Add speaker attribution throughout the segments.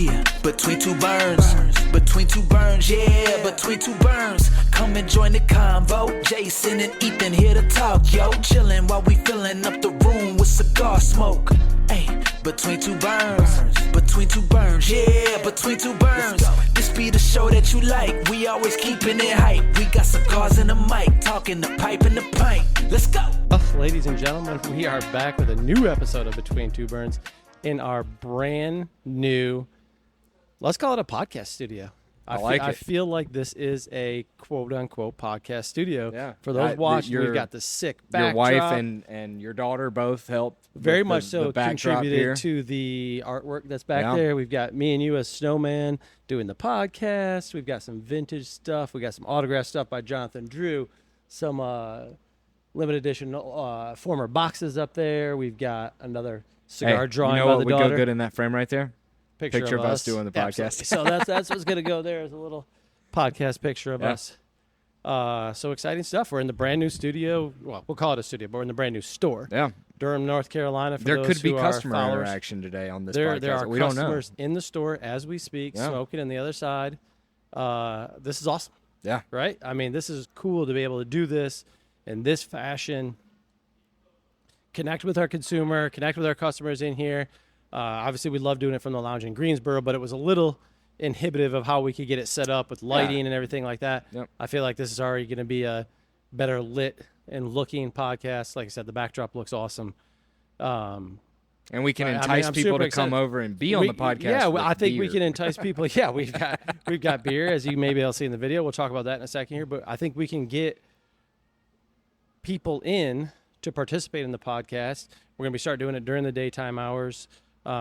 Speaker 1: Yeah, between two burns. Between two burns, yeah, between two burns. Come and join the convo. Jason and Ethan here to talk, yo. Chillin' while we filling up the room with cigar smoke. Ay, between two burns. Between two burns, yeah, between two burns. This be the show that you like. We always keeping it hype. We got cigars in the mic, talking the pipe and the pint. Let's go.
Speaker 2: Ladies and gentlemen, we are back with a new episode of Between Two Burns in our brand new, let's call it a podcast studio. I feel like this is a quote-unquote podcast studio.
Speaker 3: Yeah.
Speaker 2: For those watching, we've got the sick backdrop.
Speaker 3: Your wife and your daughter both helped.
Speaker 2: Very much so contributed
Speaker 3: here
Speaker 2: to the artwork that's back there. We've got me and you as Snowman doing the podcast. We've got some vintage stuff. We got some autograph stuff by Jonathan Drew. Some limited edition former boxes up there. We've got another cigar drawing by the daughter.
Speaker 3: You know what would go good in that frame right there? Picture of us doing the podcast.
Speaker 2: Absolutely. So that's what's going to go there, is a little podcast picture of us. So exciting stuff. We're in the brand new studio. Well, we'll call it a studio, but we're in the brand new store.
Speaker 3: Yeah.
Speaker 2: Durham, North Carolina. For
Speaker 3: there
Speaker 2: those
Speaker 3: could be
Speaker 2: who
Speaker 3: customer
Speaker 2: are
Speaker 3: interaction today on this podcast.
Speaker 2: There are
Speaker 3: we don't know.
Speaker 2: customers in the store as we speak, smoking on the other side. This is awesome.
Speaker 3: Yeah.
Speaker 2: Right? I mean, this is cool to be able to do this in this fashion. Connect with our consumer, connect with our customers in here. Obviously, we love doing it from the lounge in Greensboro, but it was a little inhibitive of how we could get it set up with lighting and everything like that.
Speaker 3: Yep.
Speaker 2: I feel like this is already going to be a better lit and looking podcast. Like I said, the backdrop looks awesome.
Speaker 3: And we can entice people to come over and be on the podcast.
Speaker 2: Yeah, I think
Speaker 3: beer.
Speaker 2: we can entice people. Yeah, we've got beer, as you maybe will see in the video. We'll talk about that in a second here. But I think we can get people in to participate in the podcast. We're going to start doing it during the daytime hours.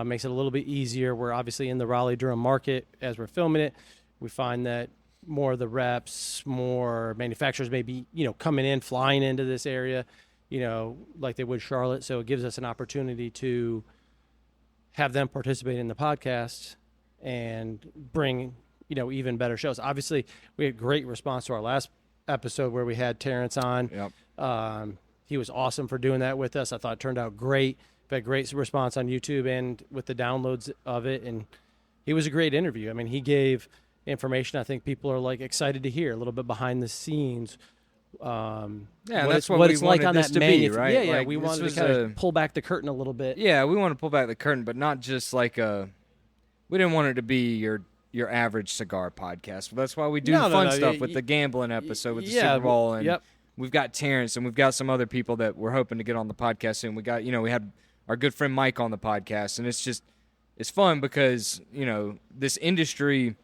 Speaker 2: Makes it a little bit easier. We're obviously in the Raleigh-Durham market as we're filming it. We find that more of the reps, more manufacturers may be, coming in, flying into this area, like they would Charlotte. So it gives us an opportunity to have them participate in the podcast and bring, even better shows. Obviously, we had great response to our last episode where we had Terrence on.
Speaker 3: Yep.
Speaker 2: He was awesome for doing that with us. I thought it turned out great. We've had great response on YouTube and with the downloads of it. And he was a great interview. I mean, he gave information I think people are excited to hear, a little bit behind the scenes.
Speaker 3: That's what
Speaker 2: it's
Speaker 3: we
Speaker 2: like
Speaker 3: wanted
Speaker 2: on
Speaker 3: this
Speaker 2: that
Speaker 3: to be, right?
Speaker 2: Yeah. We wanted to kind of pull back the curtain a little bit.
Speaker 3: Yeah, we want to pull back the curtain, but not just we didn't want it to be your average cigar podcast. That's why we do fun stuff with the gambling episode, with the Super Bowl, and we've got Terrence and we've got some other people that we're hoping to get on the podcast soon. We got, we had our good friend Mike on the podcast, and it's fun because, this industry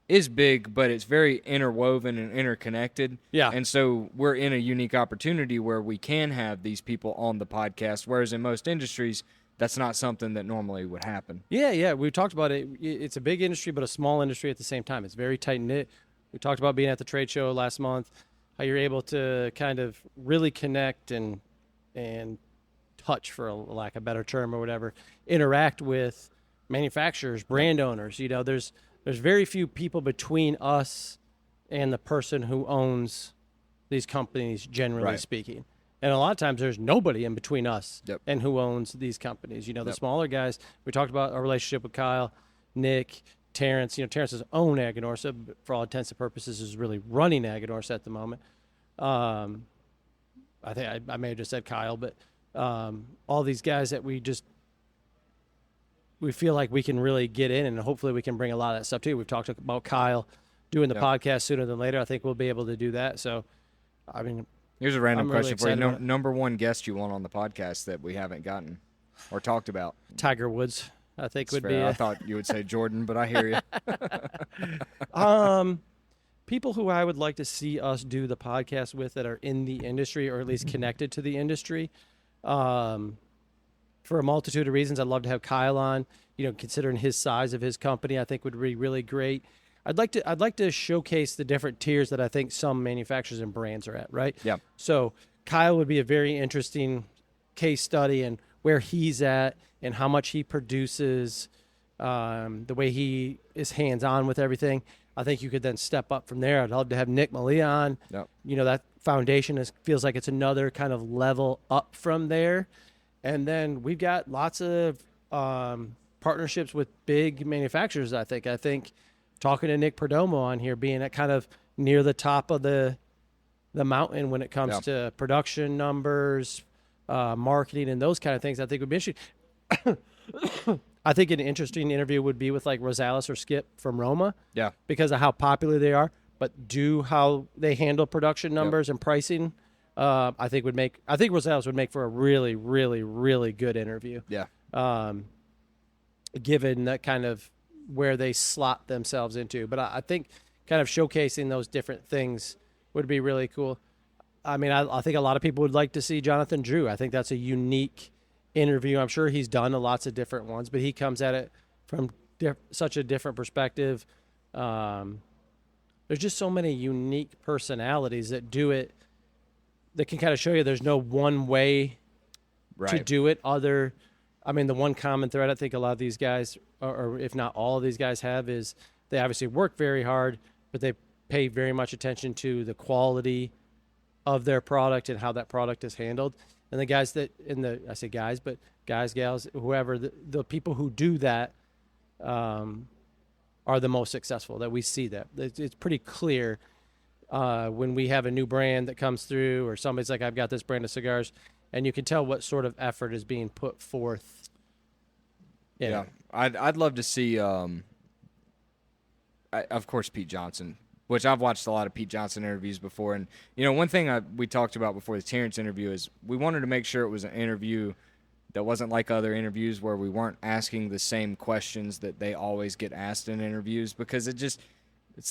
Speaker 3: is big, but it's very interwoven and interconnected.
Speaker 2: Yeah.
Speaker 3: And so we're in a unique opportunity where we can have these people on the podcast, whereas in most industries, that's not something that normally would happen.
Speaker 2: Yeah. We talked about it. It's a big industry, but a small industry at the same time. It's very tight-knit. We talked about being at the trade show last month, how you're able to kind of really connect and touch, for a lack of a better term or whatever, interact with manufacturers, brand owners. There's very few people between us and the person who owns these companies, generally speaking. And a lot of times there's nobody in between us and who owns these companies. The smaller guys, we talked about our relationship with Kyle, Nick, Terrence. Terrence's own Aganorsa, for all intents and purposes, is really running Aganorsa at the moment. I think I may have just said Kyle, but all these guys that we feel like we can really get in, and hopefully we can bring a lot of that stuff too. We've talked about Kyle doing the podcast sooner than later. I think we'll be able to do that. So, I mean,
Speaker 3: here's a random question for you.
Speaker 2: Number
Speaker 3: one guest you want on the podcast that we haven't gotten or talked about?
Speaker 2: Tiger Woods, I think, would be.
Speaker 3: I thought you would say Jordan, but I hear
Speaker 2: you. People who I would like to see us do the podcast with that are in the industry, or at least connected to the industry. For a multitude of reasons, I'd love to have Kyle on. Considering his size of his company, I think would be really great. I'd like to showcase the different tiers that I think some manufacturers and brands are at, right?
Speaker 3: Yeah.
Speaker 2: So Kyle would be a very interesting case study and where he's at and how much he produces, the way he is hands-on with everything. I think you could then step up from there. I'd love to have Nick Malia on.
Speaker 3: Yep.
Speaker 2: That foundation feels like it's another kind of level up from there. And then we've got lots of partnerships with big manufacturers. I think talking to Nick Perdomo on here, being at kind of near the top of the mountain when it comes to production numbers, marketing, and those kind of things, I think would be interesting. I think an interesting interview would be with like Rosales or Skip from Roma. Yeah. Because of how popular they are, but how they handle production numbers and pricing. I think Rosales would make for a really, really, really good interview. Yeah. Given that kind of where they slot themselves into. But I think kind of showcasing those different things would be really cool. I mean, I think a lot of people would like to see Jonathan Drew. I think that's a unique interview. I'm sure he's done lots of different ones, but he comes at it from such a different perspective. There's just so many unique personalities that do it, that can kind of show you there's no one way to do it. The one common thread I think a lot of these guys, or if not all of these guys have, is they obviously work very hard, but they pay very much attention to the quality of their product and how that product is handled. And the guys I say guys, but guys, gals, whoever, the people who do that are the most successful, that we see that. It's pretty clear when we have a new brand that comes through, or somebody's like, I've got this brand of cigars, and you can tell what sort of effort is being put forth.
Speaker 3: Yeah. I'd love to see, of course, Pete Johnson, which I've watched a lot of Pete Johnson interviews before. And, one thing we talked about before the Terrence interview is we wanted to make sure it was an interview that wasn't like other interviews where we weren't asking the same questions that they always get asked in interviews, because it's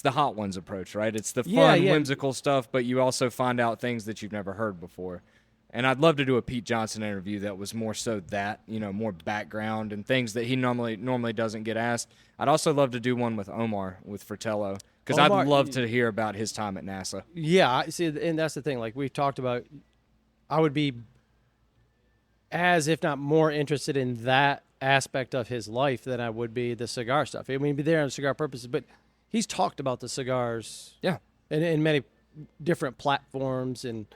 Speaker 3: the Hot Ones approach, right? It's the fun, whimsical stuff, but you also find out things that you've never heard before. And I'd love to do a Pete Johnson interview that was more so that, more background and things that he normally doesn't get asked. I'd also love to do one with Omar, with Fratello, because I'd love to hear about his time at NASA.
Speaker 2: Yeah, see, and that's the thing. Like we've talked about, I would be as, if not more, interested in that aspect of his life than I would be the cigar stuff. I mean, be there on cigar purposes, but he's talked about the cigars, in many different platforms and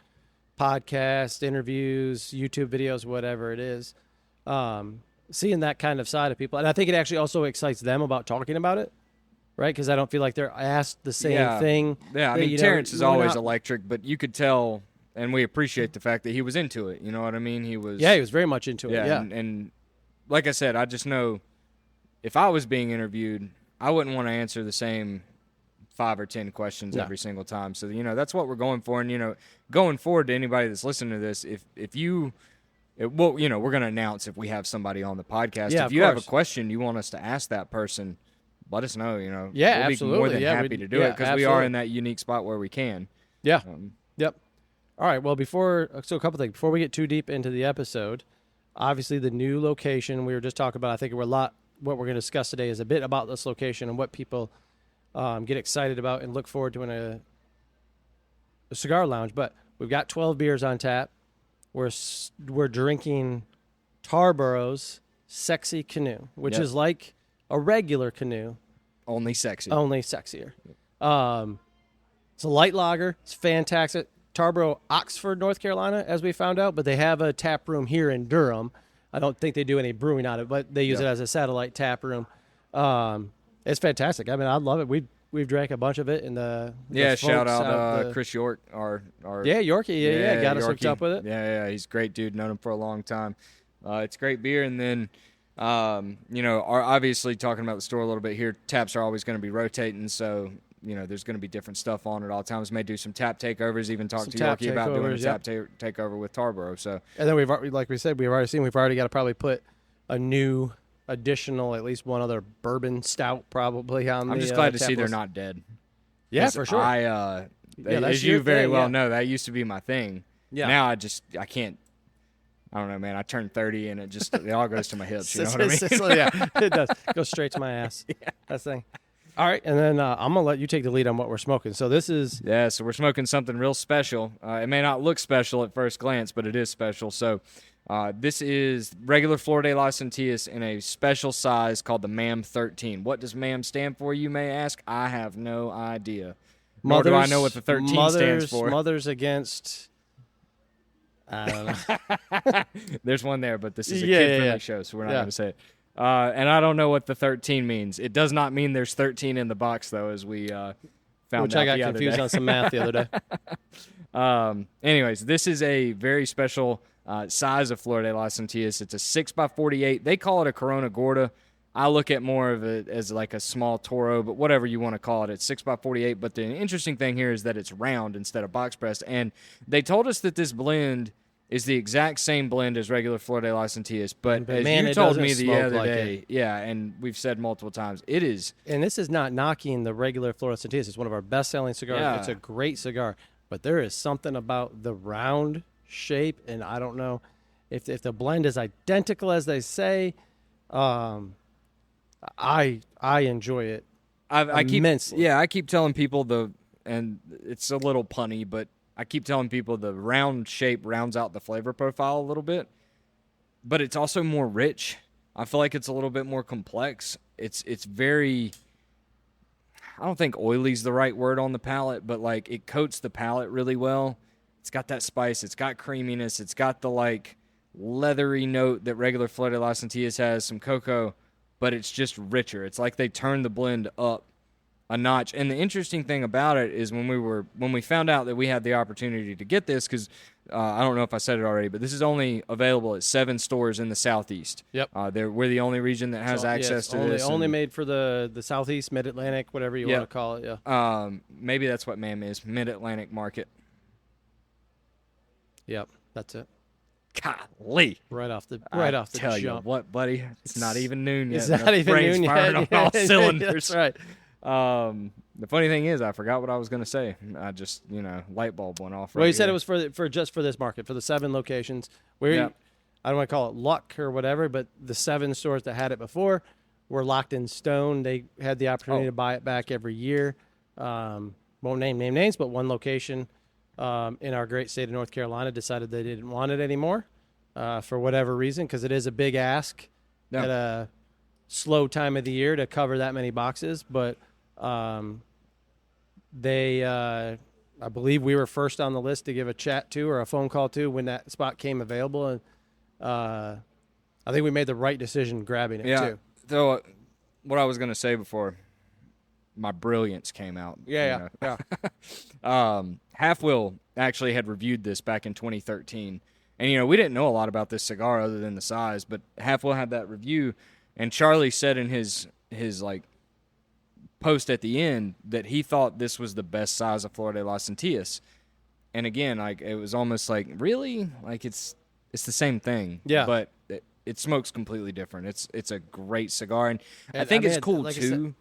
Speaker 2: podcasts, interviews, YouTube videos, whatever it is. Seeing that kind of side of people, and I think it actually also excites them about talking about it. Right, because I don't feel like they're asked the same thing.
Speaker 3: Yeah, I mean, Terrence is always electric, but you could tell, and we appreciate the fact that he was into it. You know what I mean? He was
Speaker 2: very much into it. Yeah,
Speaker 3: and like I said, I just know if I was being interviewed, I wouldn't want to answer the same 5 or 10 questions every single time. So that's what we're going for. And going forward, to anybody that's listening to this, if you, we're going to announce if we have somebody on the podcast. If you have a question you want us to ask that person, let us know, we'll
Speaker 2: absolutely.
Speaker 3: be more than happy to do it, because we are in that unique spot where we can.
Speaker 2: Yeah. Yep. All right. Well, a couple things. Before we get too deep into the episode, obviously the new location we were just talking about, I think what we're going to discuss today is a bit about this location and what people get excited about and look forward to in a cigar lounge. But we've got 12 beers on tap. We're drinking Tarborough's Sexy Canoe, which is like a regular canoe,
Speaker 3: only sexy,
Speaker 2: only sexier. It's a light lager. It's fantastic. Tarboro, Oxford, North Carolina, as we found out, but they have a tap room here in Durham. I don't think they do any brewing on it, but they use it as a satellite tap room. It's fantastic. I mean, I love it. We've drank a bunch of it in the
Speaker 3: shout out Chris York, our
Speaker 2: Yorkie, got us hooked up with it.
Speaker 3: Yeah, he's a great dude. Known him for a long time. It's great beer, and then. Obviously talking about the store a little bit here, taps are always going to be rotating, so there's going to be different stuff on at all times. May do some tap takeovers, even talk to Yorkie about doing a tap takeover with Tarboro. So, and then we've already got to probably put a new additional, at least one other bourbon stout probably on. I'm just glad to see they're not dead.
Speaker 2: Yeah, for sure.
Speaker 3: As you very well know, that used to be my thing. Yeah. Now I can't. I don't know, man. I turned 30, and it all goes to my hips. You know what I mean?
Speaker 2: It does. Goes straight to my ass. That thing. All right, and then I'm gonna let you take the lead on what we're smoking. So this is
Speaker 3: so we're smoking something real special. It may not look special at first glance, but it is special. So this is regular Flor de las Antillas in a special size called the MAM 13. What does MAM stand for, you may ask? I have no idea. Nor do I know what the 13 stands for.
Speaker 2: Mothers Against. I don't know.
Speaker 3: There's one there, but this is a kid-friendly show, so we're not going to say it. And I don't know what the 13 means. It does not mean there's 13 in the box, though, as we found out
Speaker 2: Which I got
Speaker 3: the other
Speaker 2: confused
Speaker 3: day.
Speaker 2: on some math the other day.
Speaker 3: Anyways, this is a very special size of Flor de las Antillas. It's a 6x48. They call it a Corona Gorda. I look at more of it as like a small Toro, but whatever you want to call it. It's 6x48. But the interesting thing here is that it's round instead of box pressed. And they told us that this blend is the exact same blend as regular Flor de las Antillas. But as
Speaker 2: man,
Speaker 3: you
Speaker 2: it
Speaker 3: told
Speaker 2: doesn't
Speaker 3: me the
Speaker 2: smoke
Speaker 3: other
Speaker 2: like
Speaker 3: day,
Speaker 2: it.
Speaker 3: yeah, and we've said multiple times, it is.
Speaker 2: And this is not knocking the regular Flor de las Antillas. It's one of our best-selling cigars.
Speaker 3: Yeah.
Speaker 2: It's a great cigar. But there is something about the round shape, and I don't know if the blend is identical as they say. I enjoy it.
Speaker 3: I keep
Speaker 2: immensely.
Speaker 3: I keep telling people and it's a little punny, but I keep telling people the round shape rounds out the flavor profile a little bit, but it's also more rich. I feel like it's a little bit more complex. It's very, I don't think oily is the right word on the palate, but like it coats the palate really well. It's got that spice. It's got creaminess. It's got the like leathery note that regular Flor de las Antillas has, some cocoa, but it's just richer. It's like they turned the blend up a notch. And the interesting thing about it is when we found out that we had the opportunity to get this, because I don't know if I said it already, but this is only available at 7 stores in the Southeast.
Speaker 2: Yep.
Speaker 3: We're the only region that has access to this.
Speaker 2: Only made for the Southeast, Mid-Atlantic, whatever you want to call it. Yeah.
Speaker 3: Maybe that's what MAM is, Mid-Atlantic Market.
Speaker 2: Yep. That's it.
Speaker 3: Golly.
Speaker 2: Right off the
Speaker 3: Tell you
Speaker 2: jump.
Speaker 3: what, buddy, it's not even noon yet.
Speaker 2: It's
Speaker 3: and
Speaker 2: not
Speaker 3: the
Speaker 2: even
Speaker 3: brain's
Speaker 2: noon
Speaker 3: firing
Speaker 2: yet.
Speaker 3: on all cylinders.
Speaker 2: That's right.
Speaker 3: The funny thing is, I forgot what I was going to say. I just, light bulb went off.
Speaker 2: Well, you said it was for just for this market, for the 7 locations. Where I don't want to call it luck or whatever, but the 7 stores that had it before were locked in stone. They had the opportunity to buy it back every year. Won't name names, but one location in our great state of North Carolina decided they didn't want it anymore for whatever reason, because it is a big ask at a slow time of the year to cover that many boxes. But they, I believe we were first on the list to give a chat to or a phone call to when that spot came available. And I think we made the right decision grabbing it too.
Speaker 3: So what I was going to say before my brilliance came out.
Speaker 2: Yeah.
Speaker 3: Half Wheel actually had reviewed this back in 2013. And, we didn't know a lot about this cigar other than the size, but Half Wheel had that review. And Charlie said in his like post at the end that he thought this was the best size of Flor de las Antillas. And again, like it was almost like, really? Like it's the same thing.
Speaker 2: Yeah.
Speaker 3: But it smokes completely different. It's a great cigar. And I think it's cool
Speaker 2: like
Speaker 3: too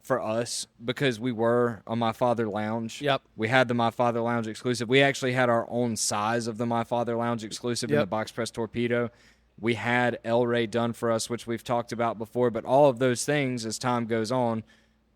Speaker 3: for us because we were a My Father Lounge.
Speaker 2: Yep.
Speaker 3: We had the My Father Lounge exclusive. We actually had our own size of the My Father Lounge exclusive in the box press torpedo. We had El Rey done for us, which we've talked about before, but all of those things, as time goes on,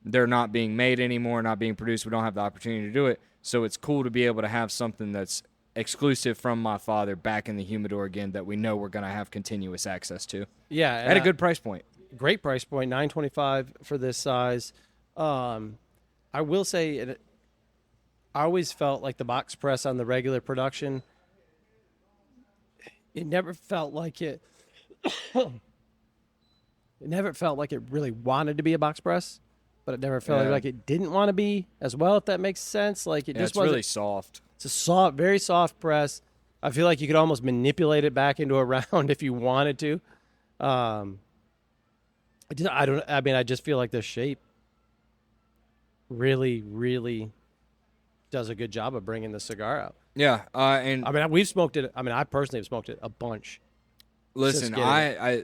Speaker 3: they're not being made anymore, not being produced. We don't have the opportunity to do it. So it's cool to be able to have something that's exclusive from My Father back in the humidor again that we know we're going to have continuous access to.
Speaker 2: Yeah.
Speaker 3: At a good price point.
Speaker 2: Great price point, $9.25 for this size. I will say I always felt like the box press on the regular production, it never felt like it never felt like it really wanted to be a box press, but it never felt like it didn't want to be as well, if that makes sense. Like it just wasn't
Speaker 3: really soft.
Speaker 2: It's a soft, very soft press. I feel like you could almost manipulate it back into a round if you wanted to. I just feel like the shape really, really does a good job of bringing the cigar out.
Speaker 3: Yeah, and
Speaker 2: I mean, we've smoked it. I mean, I personally have smoked it a bunch.
Speaker 3: Listen, I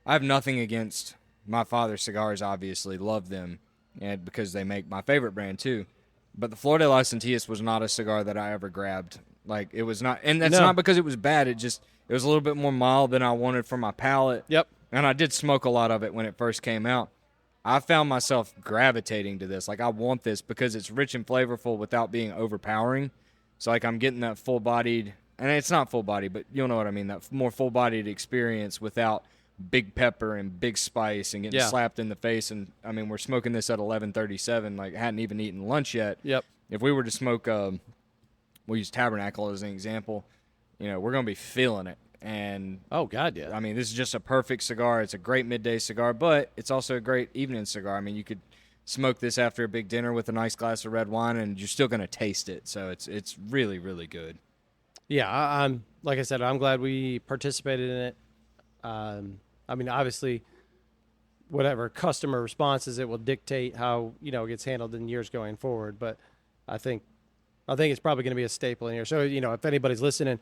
Speaker 3: have nothing against My Father cigars. Obviously, love them, and because they make my favorite brand too. But the Flor de las Antillas was not a cigar that I ever grabbed. Like it was not, and that's not because it was bad. It was a little bit more mild than I wanted for my palate.
Speaker 2: Yep.
Speaker 3: And I did smoke a lot of it when it first came out. I found myself gravitating to this. Like I want this because it's rich and flavorful without being overpowering. So like I'm getting that full-bodied, and it's not full-bodied, but you'll know what I mean, that more full-bodied experience without big pepper and big spice and getting slapped in the face. And, I mean, we're smoking this at 11:37, like hadn't even eaten lunch yet.
Speaker 2: Yep.
Speaker 3: If we were to smoke, we'll use Tabernacle as an example, we're going to be feeling it And
Speaker 2: oh God, yeah.
Speaker 3: I mean, this is just a perfect cigar. It's a great midday cigar, but it's also a great evening cigar. I mean, you could smoke this after a big dinner with a nice glass of red wine, and you're still going to taste it. So it's really, really good.
Speaker 2: Yeah, I'm like I said, I'm glad we participated in it. I mean, obviously, whatever customer responses, it will dictate how it gets handled in years going forward. But I think it's probably going to be a staple in here. So if anybody's listening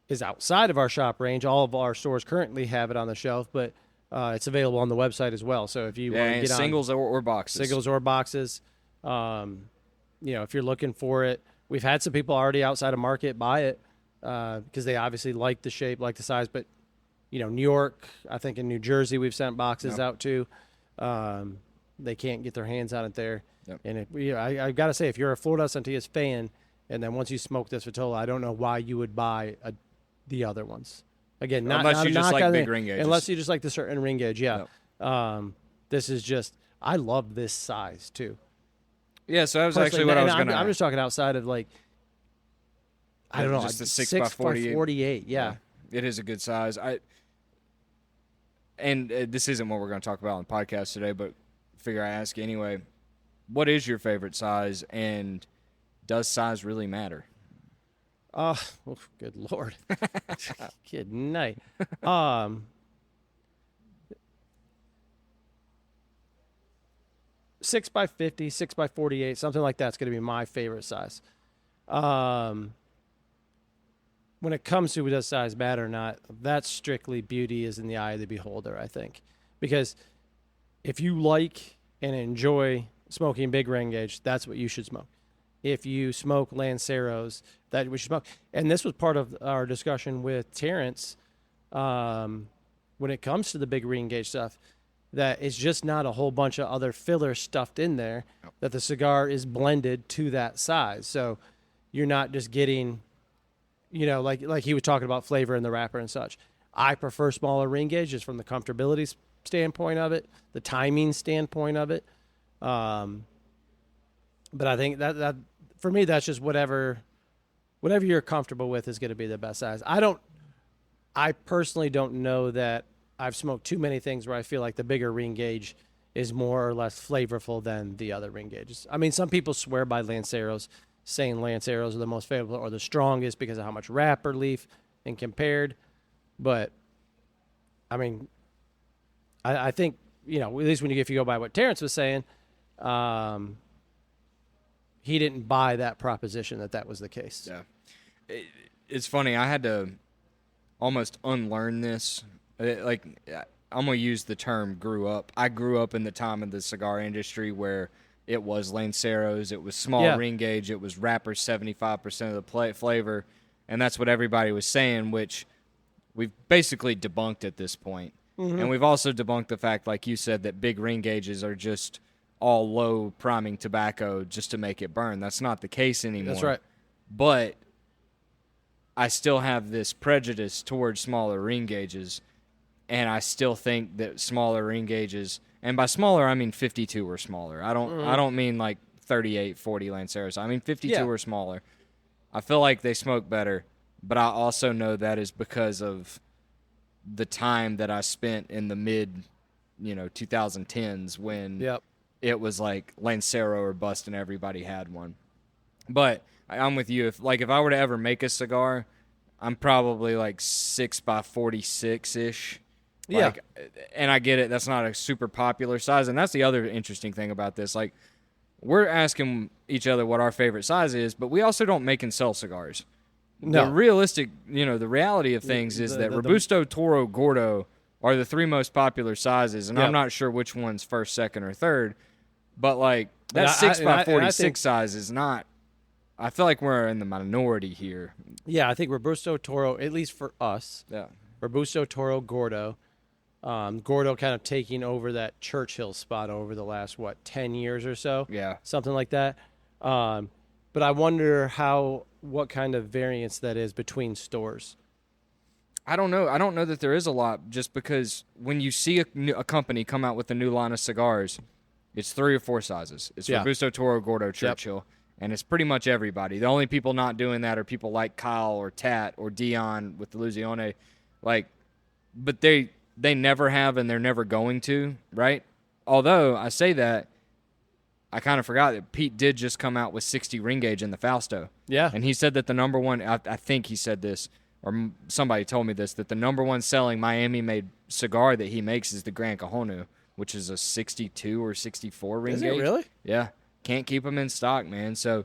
Speaker 2: is outside of our shop range, all of our stores currently have it on the shelf, but it's available on the website as well. So if you want to get
Speaker 3: singles or boxes,
Speaker 2: if you're looking for it, we've had some people already outside of market buy it because they obviously like the shape, like the size. But New York, I think in New Jersey, we've sent boxes out to. They can't get their hands on it there. Yep. And I got to say, if you're a Florida Santillas fan, and then once you smoke this Vitola, I don't know why you would buy the other ones. Again,
Speaker 3: unless you just like big ring gauges.
Speaker 2: Unless you just like the certain ring gauge, yeah. Yep. This is just, I love this size too.
Speaker 3: Yeah, so that was actually what I was going to.
Speaker 2: I'm just talking outside of I don't know,
Speaker 3: just the 6
Speaker 2: by
Speaker 3: by
Speaker 2: 48. Yeah,
Speaker 3: it is a good size. This isn't what we're going to talk about on the podcast today, but figure I ask you anyway. What is your favorite size, and does size really matter?
Speaker 2: Oh, good Lord. Good night. 6 by 50, 6 by 48, something like that's going to be my favorite size. When it comes to does size matter or not, that's strictly beauty is in the eye of the beholder, I think. Because if you like and enjoy smoking big ring gauge, that's what you should smoke. If you smoke Lanceros, that we should smoke. And this was part of our discussion with Terrence when it comes to the big ring gauge stuff, that it's just not a whole bunch of other filler stuffed in there, that the cigar is blended to that size. So you're not just getting, like he was talking about flavor in the wrapper and such. I prefer smaller ring gauge just from the comfortability standpoint of it, the timing standpoint of it. But I think that for me, that's just whatever you're comfortable with is going to be the best size. I personally don't know that I've smoked too many things where I feel like the bigger ring gauge is more or less flavorful than the other ring gauges. I mean, some people swear by Lanceros, saying Lanceros are the most favorable or the strongest because of how much wrapper leaf and compared. But I mean, I think, at least if you go by what Terrence was saying, he didn't buy that proposition that was the case.
Speaker 3: Yeah. It's funny. I had to almost unlearn this. I'm going to use the term grew up. I grew up in the time of the cigar industry where it was Lanceros, it was small ring gauge, it was wrapper 75% of the flavor, and that's what everybody was saying, which we've basically debunked at this point. Mm-hmm. And we've also debunked the fact, like you said, that big ring gauges are just all low priming tobacco just to make it burn. That's not the case anymore.
Speaker 2: That's right.
Speaker 3: But I still have this prejudice towards smaller ring gauges, and I still think that smaller ring gauges, and by smaller I mean 52 or smaller. I don't mean like 38, 40 Lanceros. I mean 52 or smaller. I feel like they smoke better, but I also know that is because of the time that I spent in the mid, 2010s when it was like Lancero or bust and everybody had one. But I'm with you. If I were to ever make a cigar, I'm probably like 6 by 46-ish. And I get it. That's not a super popular size. And that's the other interesting thing about this. Like, we're asking each other what our favorite size is, but we also don't make and sell cigars. No. The reality of things is that Robusto, Toro, Gordo are the three most popular sizes. And I'm not sure which one's first, second, or third. But, like, that 6 by 46 size is not – I feel like we're in the minority here.
Speaker 2: Yeah, I think Robusto, Toro, at least for us, Robusto, Toro, Gordo. Gordo kind of taking over that Churchill spot over the last, 10 years or so?
Speaker 3: Yeah.
Speaker 2: Something like that. But I wonder what kind of variance that is between stores.
Speaker 3: I don't know. I don't know that there is a lot, just because when you see a company come out with a new line of cigars, it's 3 or 4 sizes. It's Robusto, Toro, Gordo, Churchill. and it's pretty much everybody. The only people not doing that are people like Kyle or Tat or Dion with the Luzione, like, but they never have and they're never going to, right? Although I say that, I kind of forgot that Pete did just come out with 60 ring gauge in the Fausto.
Speaker 2: Yeah.
Speaker 3: And he said that the number one, I think he said this, or somebody told me this, that the number one selling Miami-made cigar that he makes is the Gran Cajonu, which is a 62 or 64 ring gauge.
Speaker 2: Is it really?
Speaker 3: Yeah. Can't keep them in stock, man. So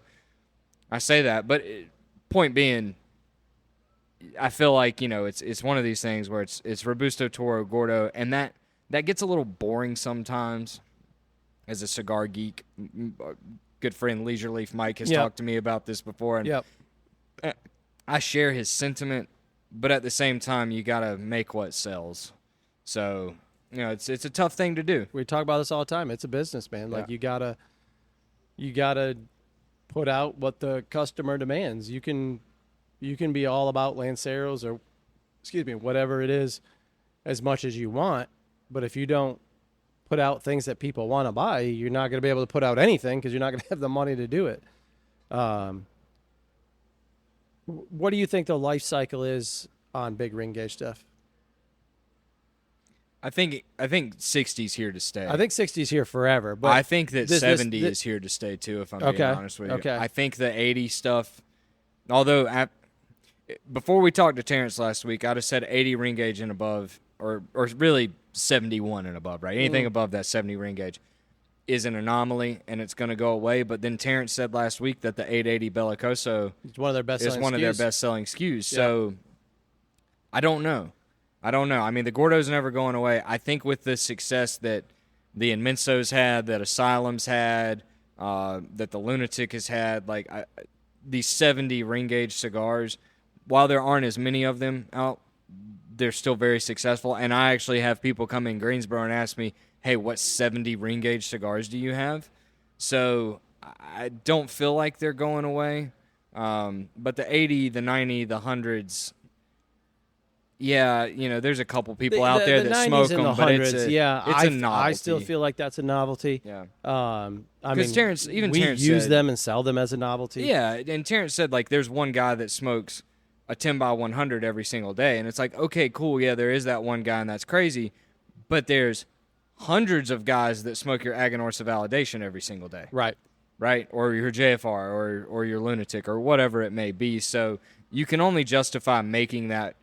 Speaker 3: I say that. But point being, I feel like, it's one of these things where it's Robusto, Toro, Gordo, and that gets a little boring sometimes. As a cigar geek, good friend Leisure Leaf Mike has talked to me about this before, and I share his sentiment, but at the same time, you got to make what sells. So, it's a tough thing to do.
Speaker 2: We talk about this all the time. It's a business, man. Like you gotta put out what the customer demands. You can be all about Lanceros or, whatever it is, as much as you want, but if you don't put out things that people want to buy, you're not going to be able to put out anything because you're not going to have the money to do it. What do you think the life cycle is on big ring gauge stuff?
Speaker 3: I think 60's here to stay.
Speaker 2: I think 60's here forever, but
Speaker 3: I think that 70 is here to stay too, if I'm being honest with you.
Speaker 2: Okay.
Speaker 3: I think the 80 stuff, although before we talked to Terrence last week, I'd have said 80 ring gauge and above, or really 71 and above, right? Anything above that 70 ring gauge is an anomaly, and it's going to go away. But then Terrence said last week that the 880 Bellicoso
Speaker 2: is one of their
Speaker 3: best-selling SKUs. So I don't know. I mean, the Gordo's never going away. I think with the success that the Inmensos had, that Asylum's had, that the Lunatic has had, like these 70 ring gauge cigars, while there aren't as many of them out, they're still very successful. And I actually have people come in Greensboro and ask me, hey, what 70 ring gauge cigars do you have? So I don't feel like they're going away. But the 80, the 90, the 100s, there's a couple people out there that smoke them, but it's a novelty.
Speaker 2: I still feel like that's a novelty.
Speaker 3: Yeah.
Speaker 2: Because
Speaker 3: Terrence
Speaker 2: use
Speaker 3: said,
Speaker 2: them and sell them as a novelty.
Speaker 3: Yeah, and Terrence said, like, there's one guy that smokes a 10 by 100 every single day. And it's like, okay, cool. Yeah, there is that one guy and that's crazy. But there's hundreds of guys that smoke your Aganorsa Validation every single day.
Speaker 2: Right.
Speaker 3: Or your JFR or your Lunatic or whatever it may be. So you can only justify making that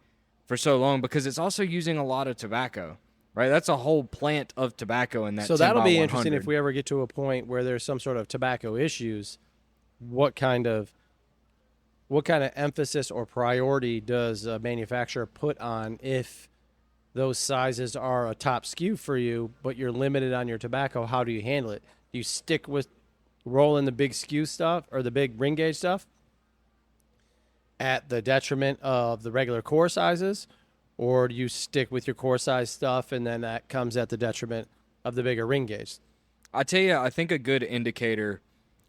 Speaker 3: for so long because it's also using a lot of tobacco, right? That's a whole plant of tobacco in that 10 by 100.
Speaker 2: So that'll be interesting if we ever get to a point where there's some sort of tobacco issues. What kind of emphasis or priority does a manufacturer put on if those sizes are a top SKU for you, but you're limited on your tobacco? How do you handle it? Do you stick with rolling the big SKU stuff or the big ring gauge stuff at the detriment of the regular core sizes, or do you stick with your core size stuff and then that comes at the detriment of the bigger ring gauge?
Speaker 3: I tell you, I think a good indicator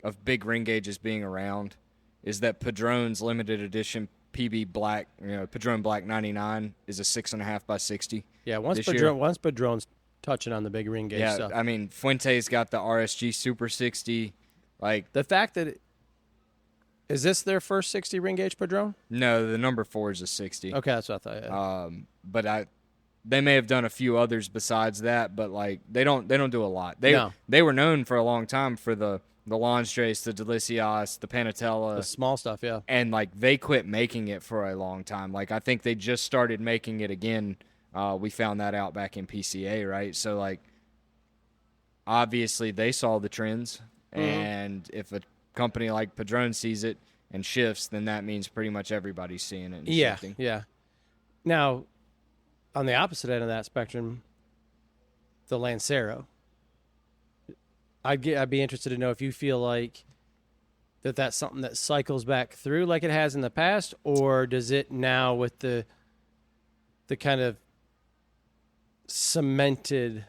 Speaker 3: of big ring gauges being around is that Padron's limited edition PB Black, Padron Black 99 is a 6.5 by 60.
Speaker 2: Yeah, once Padron's touching on the big ring gauge stuff.
Speaker 3: I mean, Fuente's got the RSG Super 60. Like
Speaker 2: the fact that is this their first 60 ring gauge Padron?
Speaker 3: No, the number 4 is a 60.
Speaker 2: Okay, that's what I thought. Yeah.
Speaker 3: But they may have done a few others besides that, but like they don't do a lot. They were known for a long time for the Lonsdrace, the Delicias, the Panatella.
Speaker 2: The small stuff, yeah.
Speaker 3: And, like, they quit making it for a long time. Like, I think they just started making it again. We found that out back in PCA, right? So, like, obviously they saw the trends. And if a company like Padron sees it and shifts, then that means pretty much everybody's seeing it and shifting.
Speaker 2: Yeah. Now, on the opposite end of that spectrum, the Lancero. I'd be interested to know if you feel like that's something that cycles back through like it has in the past, or does it now with the kind of cemented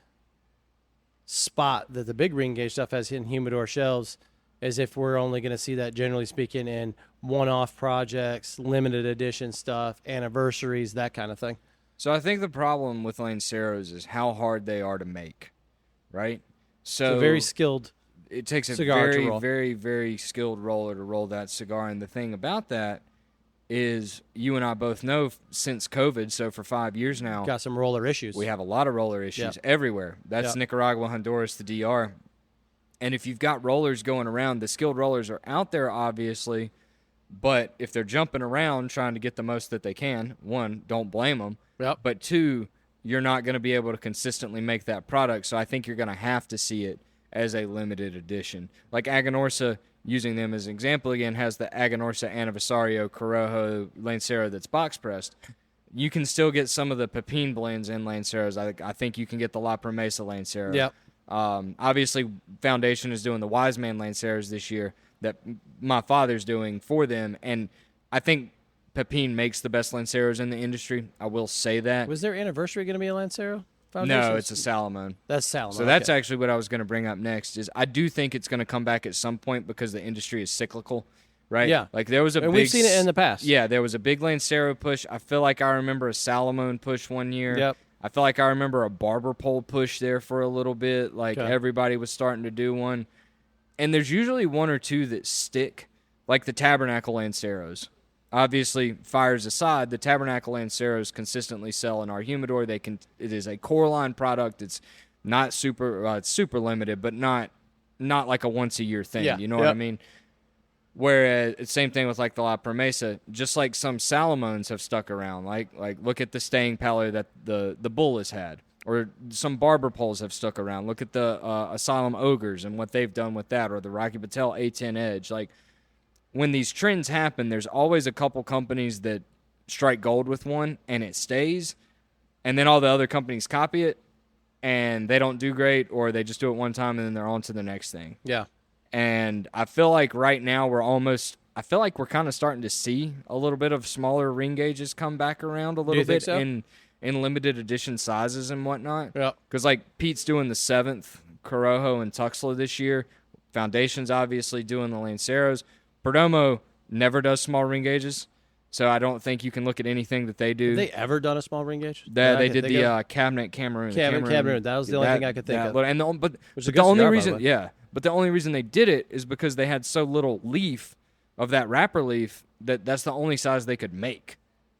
Speaker 2: spot that the big ring gauge stuff has in humidor shelves, as if we're only going to see that, generally speaking, in one-off projects, limited edition stuff, anniversaries, that kind of thing?
Speaker 3: So I think the problem with Lanceros is how hard they are to make, right? So
Speaker 2: very skilled
Speaker 3: it takes a
Speaker 2: cigar to
Speaker 3: very,
Speaker 2: roll.
Speaker 3: very, very skilled roller to roll that cigar. And the thing about that is you and I both know since COVID, so for 5 years now,
Speaker 2: got some roller issues.
Speaker 3: we have a lot of roller issues everywhere. That's Nicaragua, Honduras, the DR. And if you've got rollers going around, the skilled rollers are out there, obviously, but if they're jumping around trying to get the most that they can, one, don't blame them.
Speaker 2: Yep.
Speaker 3: But two, you're not going to be able to consistently make that product, so I think you're going to have to see it as a limited edition. Like Aganorsa, using them as an example again, has the Aganorsa Aniversario Corojo Lancero that's box pressed. You can still get some of the Pepin blends in Lanceros. I think you can get the La Promesa Lancero.
Speaker 2: Yep.
Speaker 3: Obviously, Foundation is doing the Wise Man Lanceros this year that my father's doing for them, and I think Pepin makes the best Lanceros in the industry. I will say that.
Speaker 2: Was their anniversary going to be a Lancero? Foundation?
Speaker 3: No, it's a Salomon.
Speaker 2: That's Salomon.
Speaker 3: So that's actually what I was going to bring up next. Is I do think it's going to come back at some point because the industry is cyclical, right?
Speaker 2: Yeah.
Speaker 3: Like there was a
Speaker 2: and
Speaker 3: big,
Speaker 2: we've seen it in the past.
Speaker 3: Yeah, there was a big Lancero push. I feel like I remember a Salomon push one year.
Speaker 2: Yep.
Speaker 3: I feel like I remember a barber pole push there for a little bit. Like everybody was starting to do one. And there's usually one or two that stick, like the Tabernacle Lanceros. Obviously, fires aside, the Tabernacle Lanceros consistently sell in our humidor. It is a core line product. It's not super. It's super limited, but not like a once a year thing.
Speaker 2: Yeah.
Speaker 3: You know what I mean? Whereas same thing with like the La Promesa. Just like some Salomons have stuck around. Like look at the staying power that the Bull has had, or some barber poles have stuck around. Look at the Asylum Ogres and what they've done with that, or the Rocky Patel A10 Edge. Like, when these trends happen, there's always a couple companies that strike gold with one and it stays, and then all the other companies copy it and they don't do great, or they just do it one time and then they're on to the next thing.
Speaker 2: Yeah.
Speaker 3: And I feel like right now we're kind of starting to see a little bit of smaller ring gauges come back around a little bit
Speaker 2: so?
Speaker 3: in limited edition sizes and whatnot.
Speaker 2: Yeah.
Speaker 3: Because like Pete's doing the 7th Corojo and Tuxla this year. Foundation's obviously doing the Lanceros. Perdomo never does small ring gauges, so I don't think you can look at anything that they do.
Speaker 2: Have they ever done a small ring gauge?
Speaker 3: They did the Cabinet Cameroon.
Speaker 2: Cameroon. That was the only thing I could think of.
Speaker 3: But the only reason, but the only reason they did it is because they had so little leaf of that wrapper leaf that's the only size they could make.